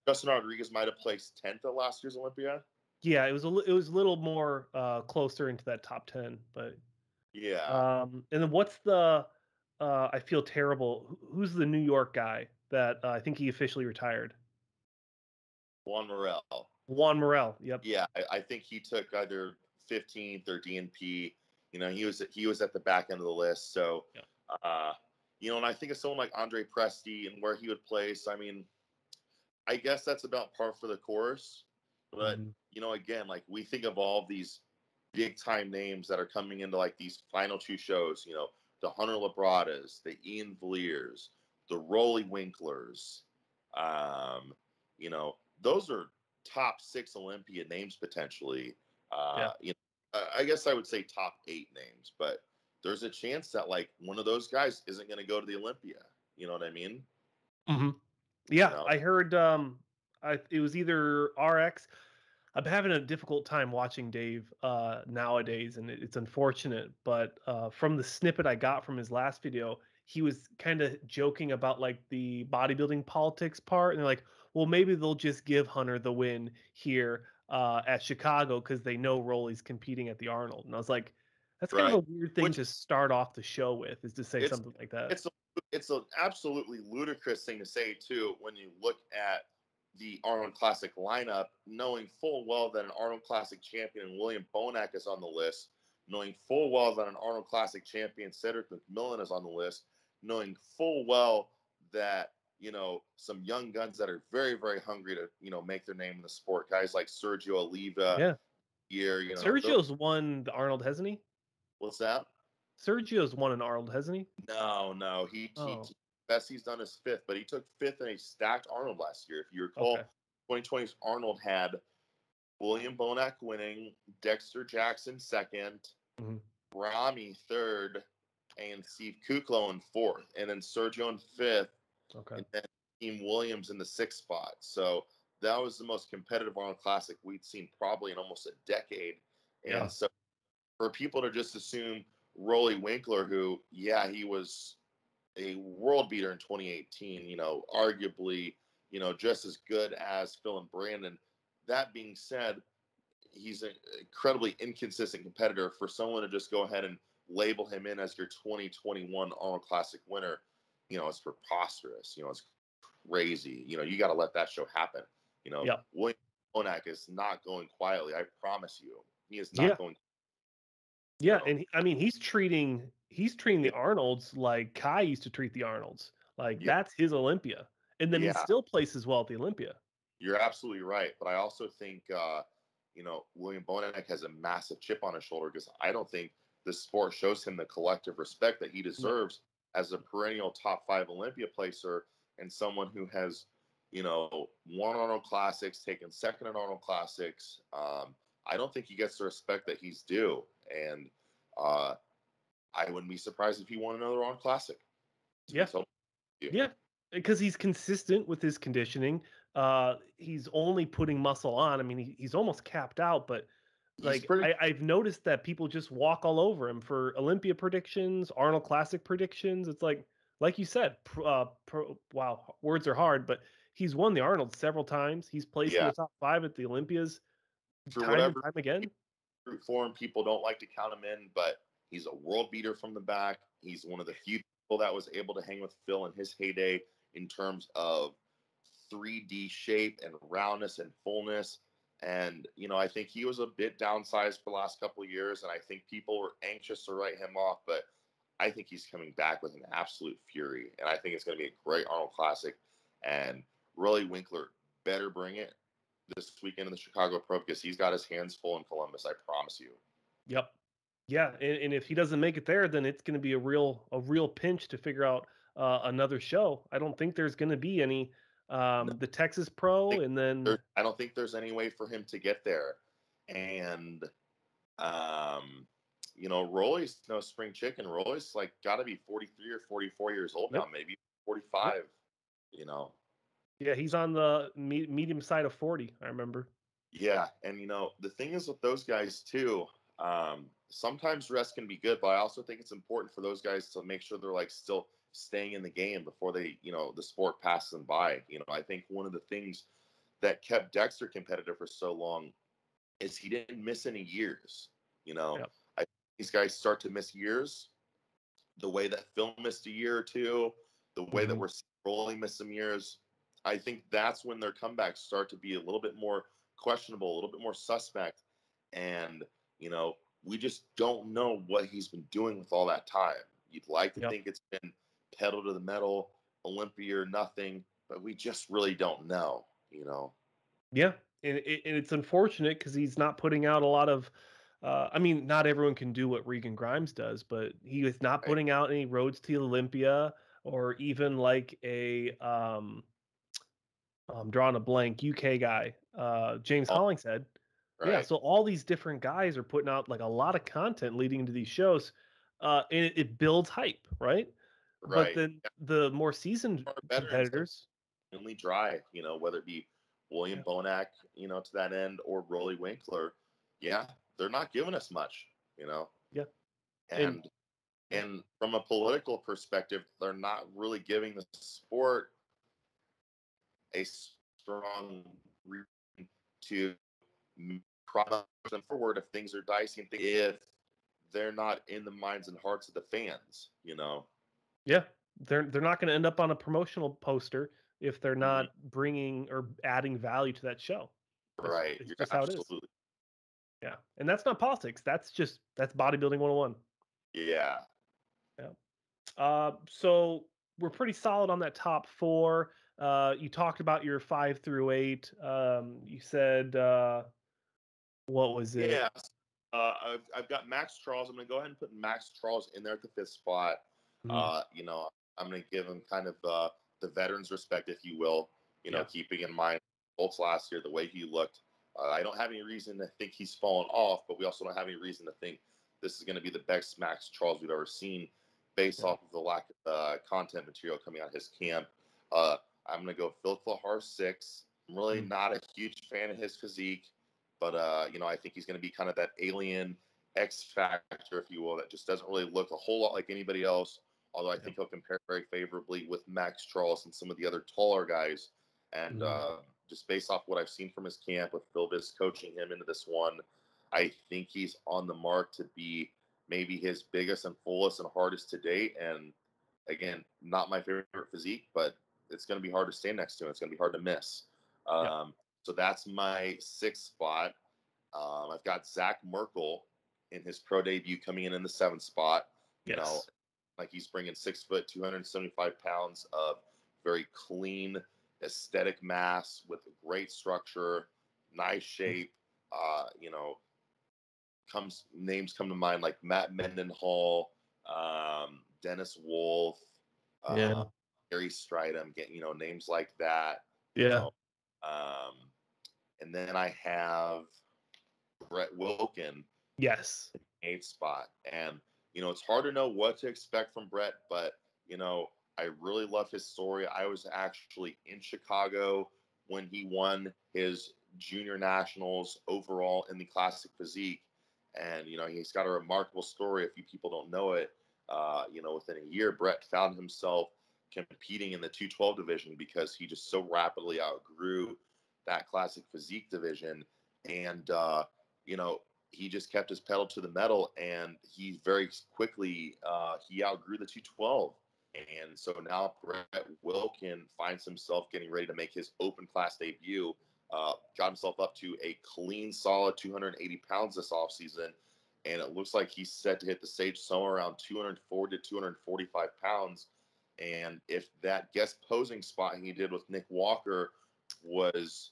Justin Rodriguez might have placed 10th at last year's Olympia. Yeah, it was a little more closer into that top 10, but yeah. And then what's the I feel terrible. Who's the New York guy that I think he officially retired? Juan Morel. Juan Morel. Yep. Yeah, I think he took either 15th or DNP. He was at the back end of the list. So, and I think of someone like Andre Presti and where he would place. I mean, I guess that's about par for the course. But again, like we think of all of these big time names that are coming into like these final 2 shows. The Hunter Labradas, the Ian Valiers, the Rolly Winklers. Those are top 6 Olympia names potentially. I guess I would say top 8 names, but there's a chance that like one of those guys isn't going to go to the Olympia. You know what I mean? Yeah, I heard. It was either RX. I'm having a difficult time watching Dave nowadays, and it's unfortunate. But from the snippet I got from his last video, he was kind of joking about like the bodybuilding politics part, and they're like, "Well, maybe they'll just give Hunter the win here at Chicago because they know Rolly's competing at the Arnold." And I was like, "That's kind of a weird thing to start off the show with, is to say something like that." It's an absolutely ludicrous thing to say too when you look at the Arnold Classic lineup, knowing full well that an Arnold Classic champion William Bonac is on the list, knowing full well that an Arnold Classic champion Cedric McMillan is on the list, knowing full well that, you know, some young guns that are very, very hungry to, you know, make their name in the sport, guys like Sergio Oliva, Yeah. you know. Sergio's won the Arnold, hasn't he? What's that? Sergio's won an Arnold, hasn't he? No. He best he's done is fifth, but he took fifth in a stacked Arnold last year. If you recall, 2020's Arnold had William Bonac winning, Dexter Jackson second, Rami third, and Steve Kuklo in fourth, and then Sergio in fifth, and then Team Williams in the sixth spot. So that was the most competitive Arnold Classic we'd seen probably in almost a decade. And so for people to just assume Rolly Winkler, who, he was a world beater in 2018, you know, arguably, you know, just as good as Phil and Brandon. That being said, he's an incredibly inconsistent competitor. For someone to just go ahead and label him in as your 2021 Arnold Classic winner, you know, it's preposterous. You know, it's crazy. You know, you got to let that show happen. You know, William Bonac is not going quietly. I promise you, he is not going. Yeah, and he's treating the Arnolds like Kai used to treat the Arnolds. Like that's his Olympia, and then he still places well at the Olympia. You're absolutely right, but I also think you know, William Bonac has a massive chip on his shoulder because I don't think the sport shows him the collective respect that he deserves as a perennial top 5 Olympia placer and someone who has, you know, won Arnold Classics, taken second at Arnold Classics. I don't think he gets the respect that he's due, and I wouldn't be surprised if he won another Arnold Classic. Yeah, because he's consistent with his conditioning. He's only putting muscle on. I mean, he's almost capped out, but like I've noticed that people just walk all over him for Olympia predictions, Arnold Classic predictions. It's like you said, wow, words are hard, but he's won the Arnold several times. He's placed in the top 5 at the Olympias time and time again. For him, people don't like to count him in, but he's a world beater from the back. He's one of the few people that was able to hang with Phil in his heyday in terms of 3D shape and roundness and fullness. And, you know, I think he was a bit downsized for the last couple of years, and I think people were anxious to write him off, but I think he's coming back with an absolute fury, and I think it's going to be a great Arnold Classic, and Rolly Winkler better bring it this weekend in the Chicago Pro because he's got his hands full in Columbus, I promise you. Yep. Yeah, and if he doesn't make it there, then it's going to be a real pinch to figure out another show. I don't think there's going to be any the Texas Pro, and then I don't think there's any way for him to get there. And you know, Rolly's no spring chicken. Rolly's like got to be 43 or 44 years old now, maybe 45. You know. Yeah, he's on the medium side of 40. I remember. Yeah, and you know the thing is with those guys too. Sometimes rest can be good, but I also think it's important for those guys to make sure they're like still staying in the game before they, you know, the sport passes them by. You know, I think one of the things that kept Dexter competitive for so long is he didn't miss any years. You know, I think these guys start to miss years the way that Phil missed a year or two, the way that we're Rolling missed some years. I think that's when their comebacks start to be a little bit more questionable, a little bit more suspect. And, you know, we just don't know what he's been doing with all that time. You'd like to think it's been pedal to the metal, Olympia or nothing, but we just really don't know, you know? Yeah. And it's unfortunate because he's not putting out a lot of, I mean, not everyone can do what Regan Grimes does, but he is not putting out any roads to Olympia or even like a, I'm drawing a blank, UK guy, James Hollingshead. Yeah, so all these different guys are putting out like a lot of content leading into these shows, and it builds hype, right? But then the more seasoned competitors, only dry, you know, whether it be William Bonac, you know, to that end, or Rolly Winkler, they're not giving us much, you know. Yeah, and from a political perspective, they're not really giving the sport a strong reason to cross them forward if things are dicey and if they're not in the minds and hearts of the fans, you know. Yeah, they're not going to end up on a promotional poster. if they're not bringing or adding value to that show. Right. It's You're just how it is. absolutely. Yeah. And that's not politics. That's bodybuilding 101. Yeah. Yeah. So we're pretty solid on that top four. You talked about your 5 through 8. You said, what was it? Yeah. I've got Max Charles. I'm going to go ahead and put Max Charles in there at the 5th spot. Mhm. I'm going to give him kind of the veteran's respect, if you will, Yeah. keeping in mind Bolts last year, the way he looked. I don't have any reason to think he's fallen off, but we also don't have any reason to think this is going to be the best Max Charles we've ever seen based off of the lack of content material coming out of his camp. I'm going to go Phil Flahar 6. I'm really not a huge fan of his physique. But, I think he's going to be kind of that alien X factor, if you will, that just doesn't really look a whole lot like anybody else. Although I think he'll compare very favorably with Max Charles and some of the other taller guys. And just based off what I've seen from his camp with Phil Biss coaching him into this one, I think he's on the mark to be maybe his biggest and fullest and hardest to date. And again, not my favorite physique, but it's going to be hard to stand next to him. It's going to be hard to miss. So that's my 6th spot. I've got Zach Merkel in his pro debut coming in the 7th spot. Like he's bringing 6 foot, 275 pounds of very clean, aesthetic mass with a great structure, nice shape. Names come to mind like Matt Mendenhall, Dennis Wolf, Gary Stridham, names like that. And then I have Brett Wilkin. Yes. 8th spot. And, it's hard to know what to expect from Brett, but, I really love his story. I was actually in Chicago when he won his junior nationals overall in the classic physique. And, he's got a remarkable story. If you people don't know it, within a year, Brett found himself competing in the 212 division because he just so rapidly outgrew that classic physique division. And, he just kept his pedal to the metal, and he very quickly, he outgrew the 212. And so now Brett Wilkin finds himself getting ready to make his open class debut, got himself up to a clean, solid 280 pounds this offseason. And it looks like he's set to hit the stage somewhere around 240 to 245 pounds. And if that guest posing spot he did with Nick Walker was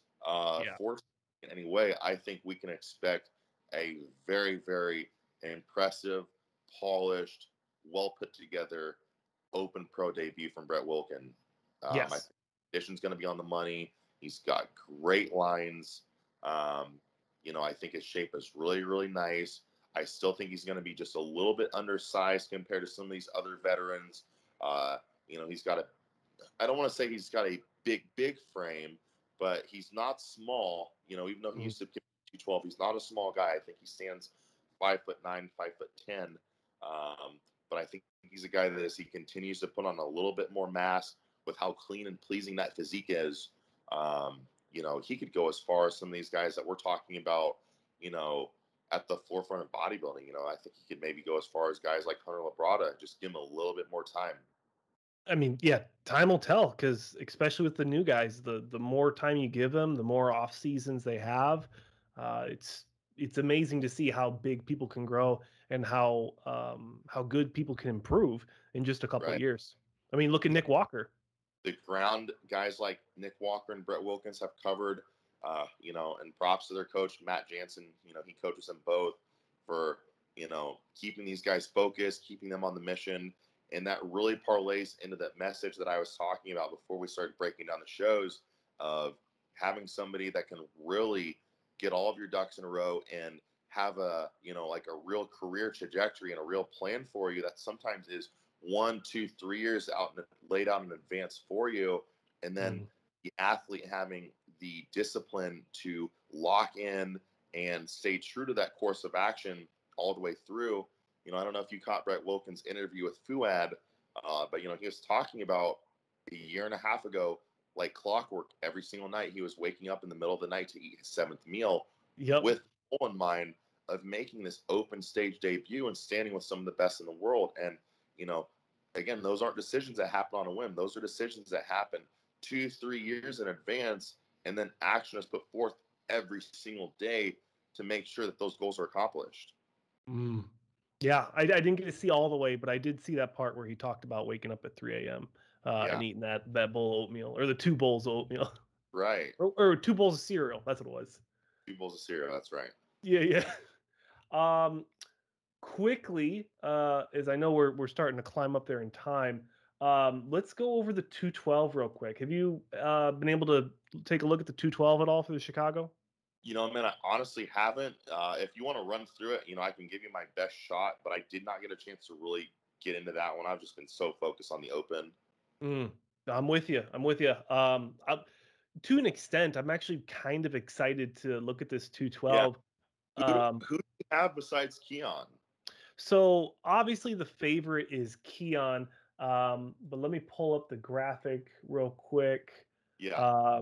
forced in any way, I think we can expect a very, very impressive, polished, well put together open pro debut from Brett Wilkin. I think the condition's going to be on the money. He's got great lines. I think his shape is really, really nice. I still think he's going to be just a little bit undersized compared to some of these other veterans. He's got I don't want to say he's got a big frame, but he's not small. Even though he used to compete 212, he's not a small guy. I think he stands 5'9", 5'10". But I think he's a guy that as he continues to put on a little bit more mass with how clean and pleasing that physique is, he could go as far as some of these guys that we're talking about, at the forefront of bodybuilding. I think he could maybe go as far as guys like Hunter Labrada, just give him a little bit more time. I mean, yeah, time will tell, because especially with the new guys, the more time you give them, the more off seasons they have. It's amazing to see how big people can grow and how good people can improve in just a couple of years. I mean, look at Nick Walker. The ground guys like Nick Walker and Brett Wilkins have covered, and props to their coach, Matt Jansen. He coaches them both for, keeping these guys focused, keeping them on the mission. And that really parlays into that message that I was talking about before we started breaking down the shows, of having somebody that can really get all of your ducks in a row and have a, like a real career trajectory and a real plan for you that sometimes is 1, 2, 3 years out and laid out in advance for you. And then the athlete having the discipline to lock in and stay true to that course of action all the way through. I don't know if you caught Brett Wilkins' interview with Fuad, but, he was talking about a year and a half ago, like clockwork, every single night he was waking up in the middle of the night to eat his 7th meal with the goal in mind of making this open stage debut and standing with some of the best in the world. And, again, those aren't decisions that happen on a whim. Those are decisions that happen 2-3 years in advance, and then action is put forth every single day to make sure that those goals are accomplished. Yeah, I didn't get to see all the way, but I did see that part where he talked about waking up at 3 a.m. And eating that bowl of oatmeal, or the 2 bowls of oatmeal. Right. or 2 bowls of cereal. That's what it was. 2 bowls of cereal. That's right. Yeah. Quickly, as I know we're starting to climb up there in time, let's go over the 212 real quick. Have you been able to take a look at the 212 at all for the Chicago? Man, I honestly haven't. If you want to run through it, I can give you my best shot, but I did not get a chance to really get into that one. I've just been so focused on the Open. I'm with you. To an extent, I'm actually kind of excited to look at this 212. Yeah. Who do you have besides Keon? So obviously the favorite is Keon, but let me pull up the graphic real quick. Yeah.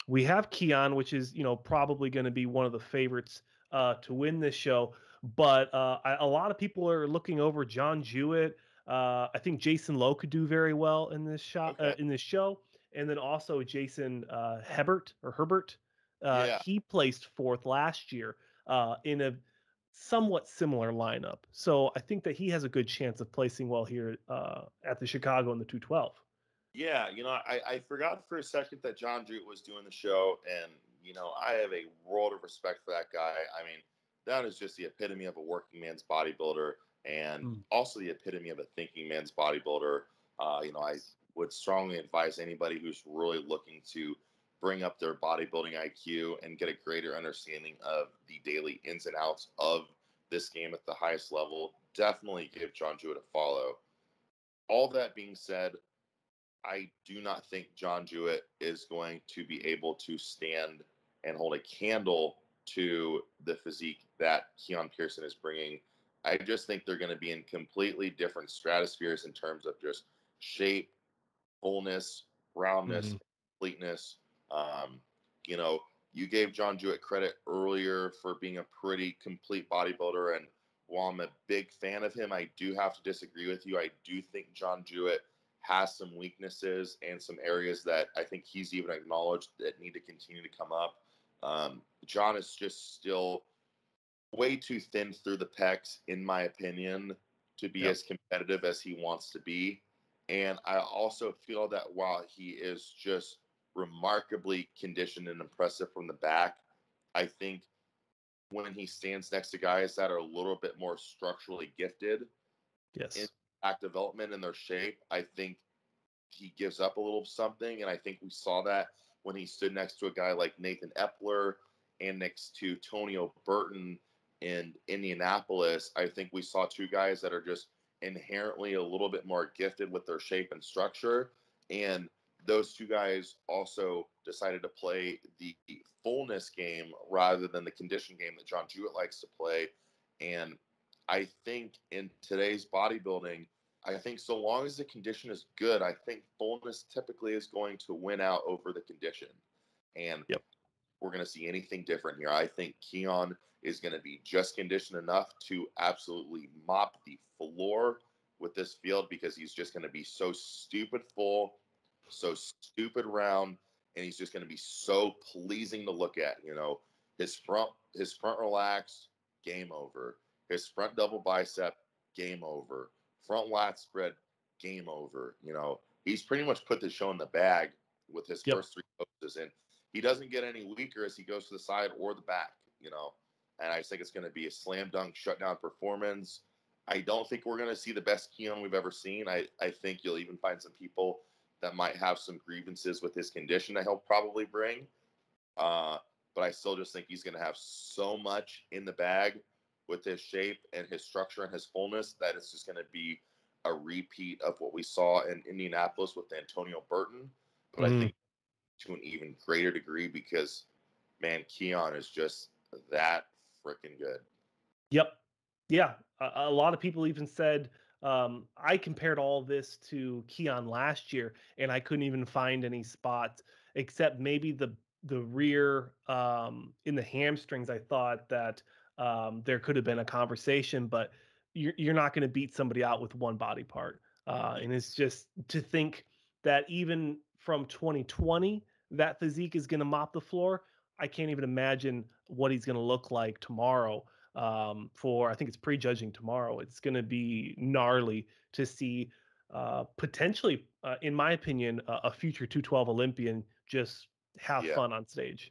We have Keon, which is probably going to be one of the favorites to win this show. But a lot of people are looking over John Jewett. I think Jason Lowe could do very well in this in this show, and then also Jason Herbert. Yeah. He placed fourth last year in a somewhat similar lineup. So I think that he has a good chance of placing well here at the Chicago in the 212. Yeah, I forgot for a second that John Jewett was doing the show, and I have a world of respect for that guy. I mean, that is just the epitome of a working man's bodybuilder, and also the epitome of a thinking man's bodybuilder. I would strongly advise anybody who's really looking to bring up their bodybuilding IQ and get a greater understanding of the daily ins and outs of this game at the highest level, definitely give John Jewett a follow. All that being said, I do not think John Jewett is going to be able to stand and hold a candle to the physique that Keon Pearson is bringing. I just think they're going to be in completely different stratospheres in terms of just shape, fullness, roundness, completeness. You gave John Jewett credit earlier for being a pretty complete bodybuilder, and while I'm a big fan of him, I do have to disagree with you. I do think John Jewett has some weaknesses and some areas that I think he's even acknowledged that need to continue to come up. John is just still way too thin through the pecs, in my opinion, to be as competitive as he wants to be. And I also feel that while he is just remarkably conditioned and impressive from the back, I think when he stands next to guys that are a little bit more structurally gifted in back development and their shape, I think he gives up a little something. And I think we saw that when he stood next to a guy like Nathan Epler and next to Tonio Burton in Indianapolis. I think we saw two guys that are just inherently a little bit more gifted with their shape and structure. And those two guys also decided to play the fullness game rather than the condition game that John Jewett likes to play. And I think in today's bodybuilding, I think so long as the condition is good, I think fullness typically is going to win out over the condition. And we're going to see anything different here. I think Keon is going to be just conditioned enough to absolutely mop the floor with this field because he's just going to be so stupid full, so stupid round, and he's just going to be so pleasing to look at. His front relaxed, game over. His front double bicep, game over. Front lat spread, game over. He's pretty much put the show in the bag with his first three poses, and he doesn't get any weaker as he goes to the side or the back. And I just think it's going to be a slam dunk shutdown performance. I don't think we're going to see the best Keon we've ever seen. I think you'll even find some people that might have some grievances with his condition that he'll probably bring. But I still just think he's going to have so much in the bag with his shape and his structure and his fullness that it's just going to be a repeat of what we saw in Indianapolis with Antonio Burton. But I think to an even greater degree because, man, Keon is just that freaking good. Yep. Yeah. A lot of people even said, I compared all this to Keon last year, and I couldn't even find any spots except maybe the rear in the hamstrings. I thought that there could have been a conversation, but you're not going to beat somebody out with one body part. And it's just to think that even from 2020, that physique is going to mop the floor. I can't even imagine what he's going to look like tomorrow. I think it's prejudging tomorrow. It's going to be gnarly to see potentially, in my opinion, a future 212 Olympian just have Yeah. fun on stage.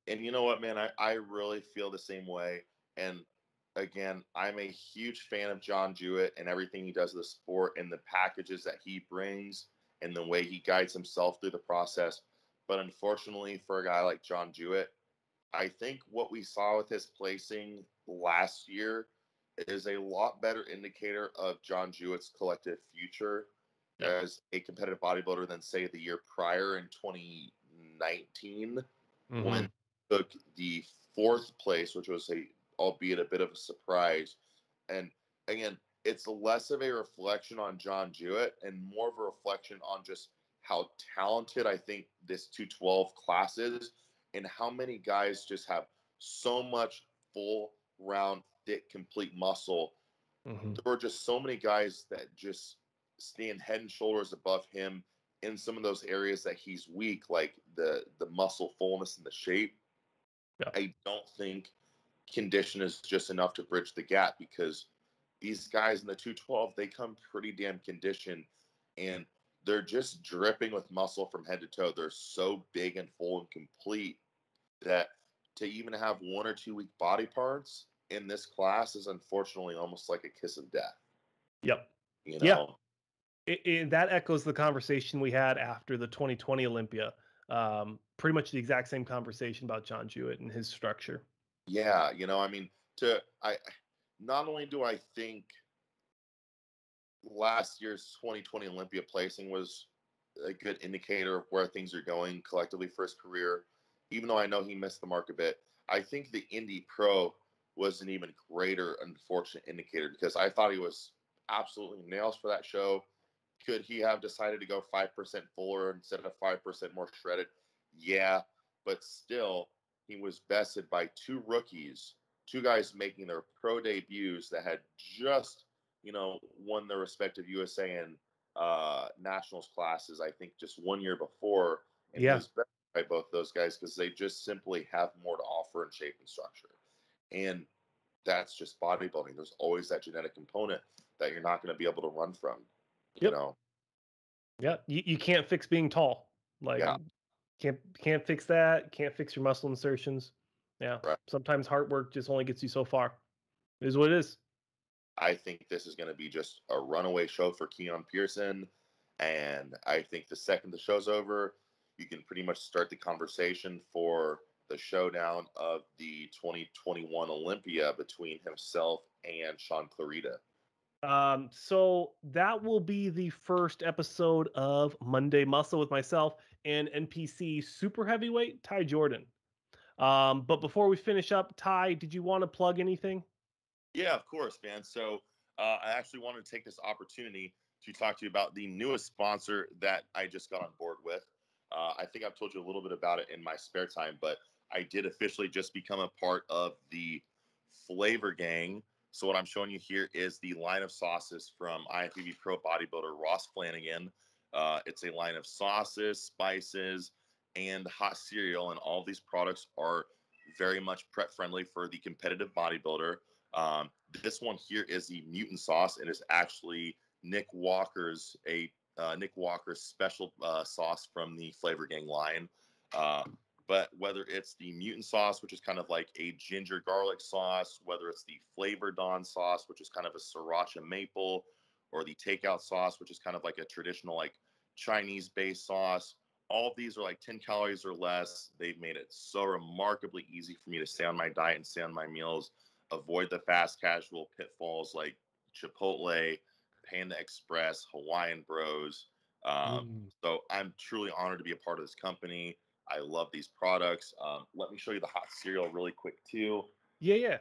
And you know what, man? I really feel the same way. And again, I'm a huge fan of John Jewett and everything he does in the sport and the packages that he brings and the way he guides himself through the process. But unfortunately, for a guy like John Jewett, I think what we saw with his placing last year is a lot better indicator of John Jewett's collective future as a competitive bodybuilder than, say, the year prior in 2019 when he took the 4th place, which was albeit a bit of a surprise. And again, it's less of a reflection on John Jewett and more of a reflection on just how talented I think this 212 class is and how many guys just have so much full, round, thick, complete muscle. There were just so many guys that just stand head and shoulders above him in some of those areas that he's weak, like the muscle fullness and the shape. Yeah. I don't think condition is just enough to bridge the gap because these guys in the 212, they come pretty damn conditioned and they're just dripping with muscle from head to toe. They're so big and full and complete that to even have 1 or 2 weak body parts in this class is unfortunately almost like a kiss of death. Yep. You know? That echoes the conversation we had after the 2020 Olympia. Pretty much the exact same conversation about John Jewett and his structure. Yeah, I mean, not only do I think last year's 2020 Olympia placing was a good indicator of where things are going collectively for his career, even though I know he missed the mark a bit, I think the Indy Pro was an even greater unfortunate indicator because I thought he was absolutely nails for that show. Could he have decided to go 5% fuller instead of 5% more shredded? Yeah, but still, he was bested by 2 rookies, 2 guys making their pro debuts that had just, won their respective USA and nationals classes, I think, just 1 year before. And he was bested by both those guys because they just simply have more to offer in shape and structure. And that's just bodybuilding. There's always that genetic component that you're not going to be able to run from. You know? Yeah, you can't fix being tall. Can't fix that. Can't fix your muscle insertions. Yeah. Right. Sometimes hard work just only gets you so far. It is what it is. I think this is going to be just a runaway show for Keon Pearson. And I think the second the show's over, you can pretty much start the conversation for the showdown of the 2021 Olympia between himself and Sean Clarita. So that will be the first episode of Monday Muscle with myself and NPC super heavyweight Ty Jordan. But before we finish up, Ty, did you want to plug anything? Yeah, of course, man. So I actually wanted to take this opportunity to talk to you about the newest sponsor that I just got on board with. I think I've told you a little bit about it in my spare time, but I did officially just become a part of the Flavor Gang. So what I'm showing you here is the line of sauces from IFBB Pro bodybuilder Ross Flanagan. It's a line of sauces, spices, and hot cereal, and all these products are very much prep friendly for the competitive bodybuilder. This one here is the mutant sauce, and it's actually Nick Walker's special sauce from the Flavor Gang line. But whether it's the mutant sauce, which is kind of like a ginger garlic sauce, whether it's the Flavor Dawn sauce, which is kind of a sriracha maple, or the takeout sauce, which is kind of like a traditional like Chinese-based sauce, all of these are like 10 calories or less. They've made it so remarkably easy for me to stay on my diet and stay on my meals, avoid the fast casual pitfalls like Chipotle, Panda Express, Hawaiian Bros. So I'm truly honored to be a part of this company. I love these products. Let me show you the hot cereal really quick too. Yeah.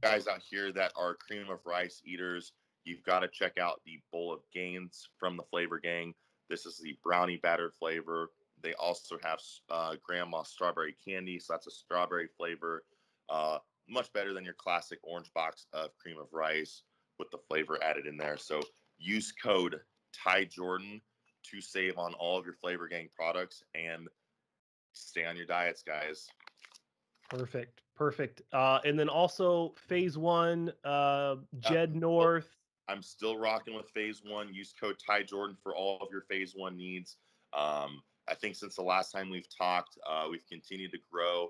Guys out here that are cream of rice eaters, you've got to check out the bowl of Gains from the Flavor Gang. This is the brownie battered flavor. They also have grandma strawberry candy, so that's a strawberry flavor. Much better than your classic orange box of cream of rice with the flavor added in there. So use code Ty Jordan to save on all of your Flavor Gang products and stay on your diets, guys. Perfect. And then also phase 1, Jed North. I'm still rocking with phase 1. Use code Ty Jordan for all of your phase 1 needs. I think since the last time we've talked, we've continued to grow.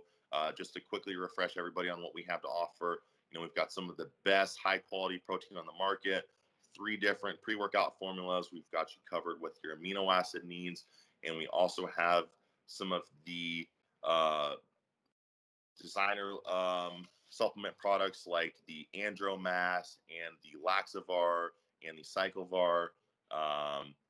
Just to quickly refresh everybody on what we have to offer, we've got some of the best high quality protein on the market, 3 different pre-workout formulas. We've got you covered with your amino acid needs, and we also have some of the designer supplement products like the Andromass and the Laxavar and the Cyclovar.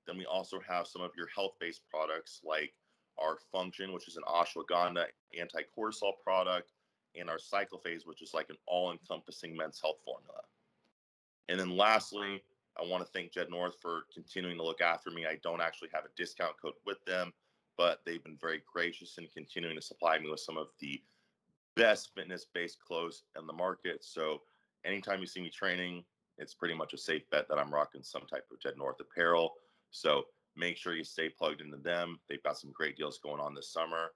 Then we also have some of your health-based products like our Function, which is an ashwagandha anti-cortisol product, and our Cyclophase, which is like an all-encompassing men's health formula. And then lastly, I want to thank Jed North for continuing to look after me. I don't actually have a discount code with them, but they've been very gracious in continuing to supply me with some of the best fitness-based clothes in the market. So anytime you see me training, it's pretty much a safe bet that I'm rocking some type of Jed North apparel. So make sure you stay plugged into them. They've got some great deals going on this summer.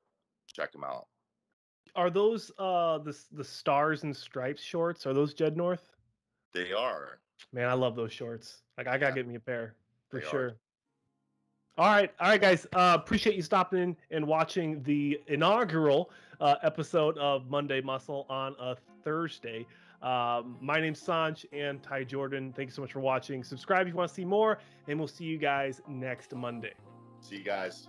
Check them out. Are those the stars and stripes shorts? Are those Jed North? They are. Man, I love those shorts. Like, I gotta get me a pair for sure. All right, guys. Appreciate you stopping in and watching the inaugural episode of Monday Muscle on a Thursday. My name's Saunch and Ty Jordan. Thank you so much for watching. Subscribe if you want to see more, and we'll see you guys next Monday. See you guys.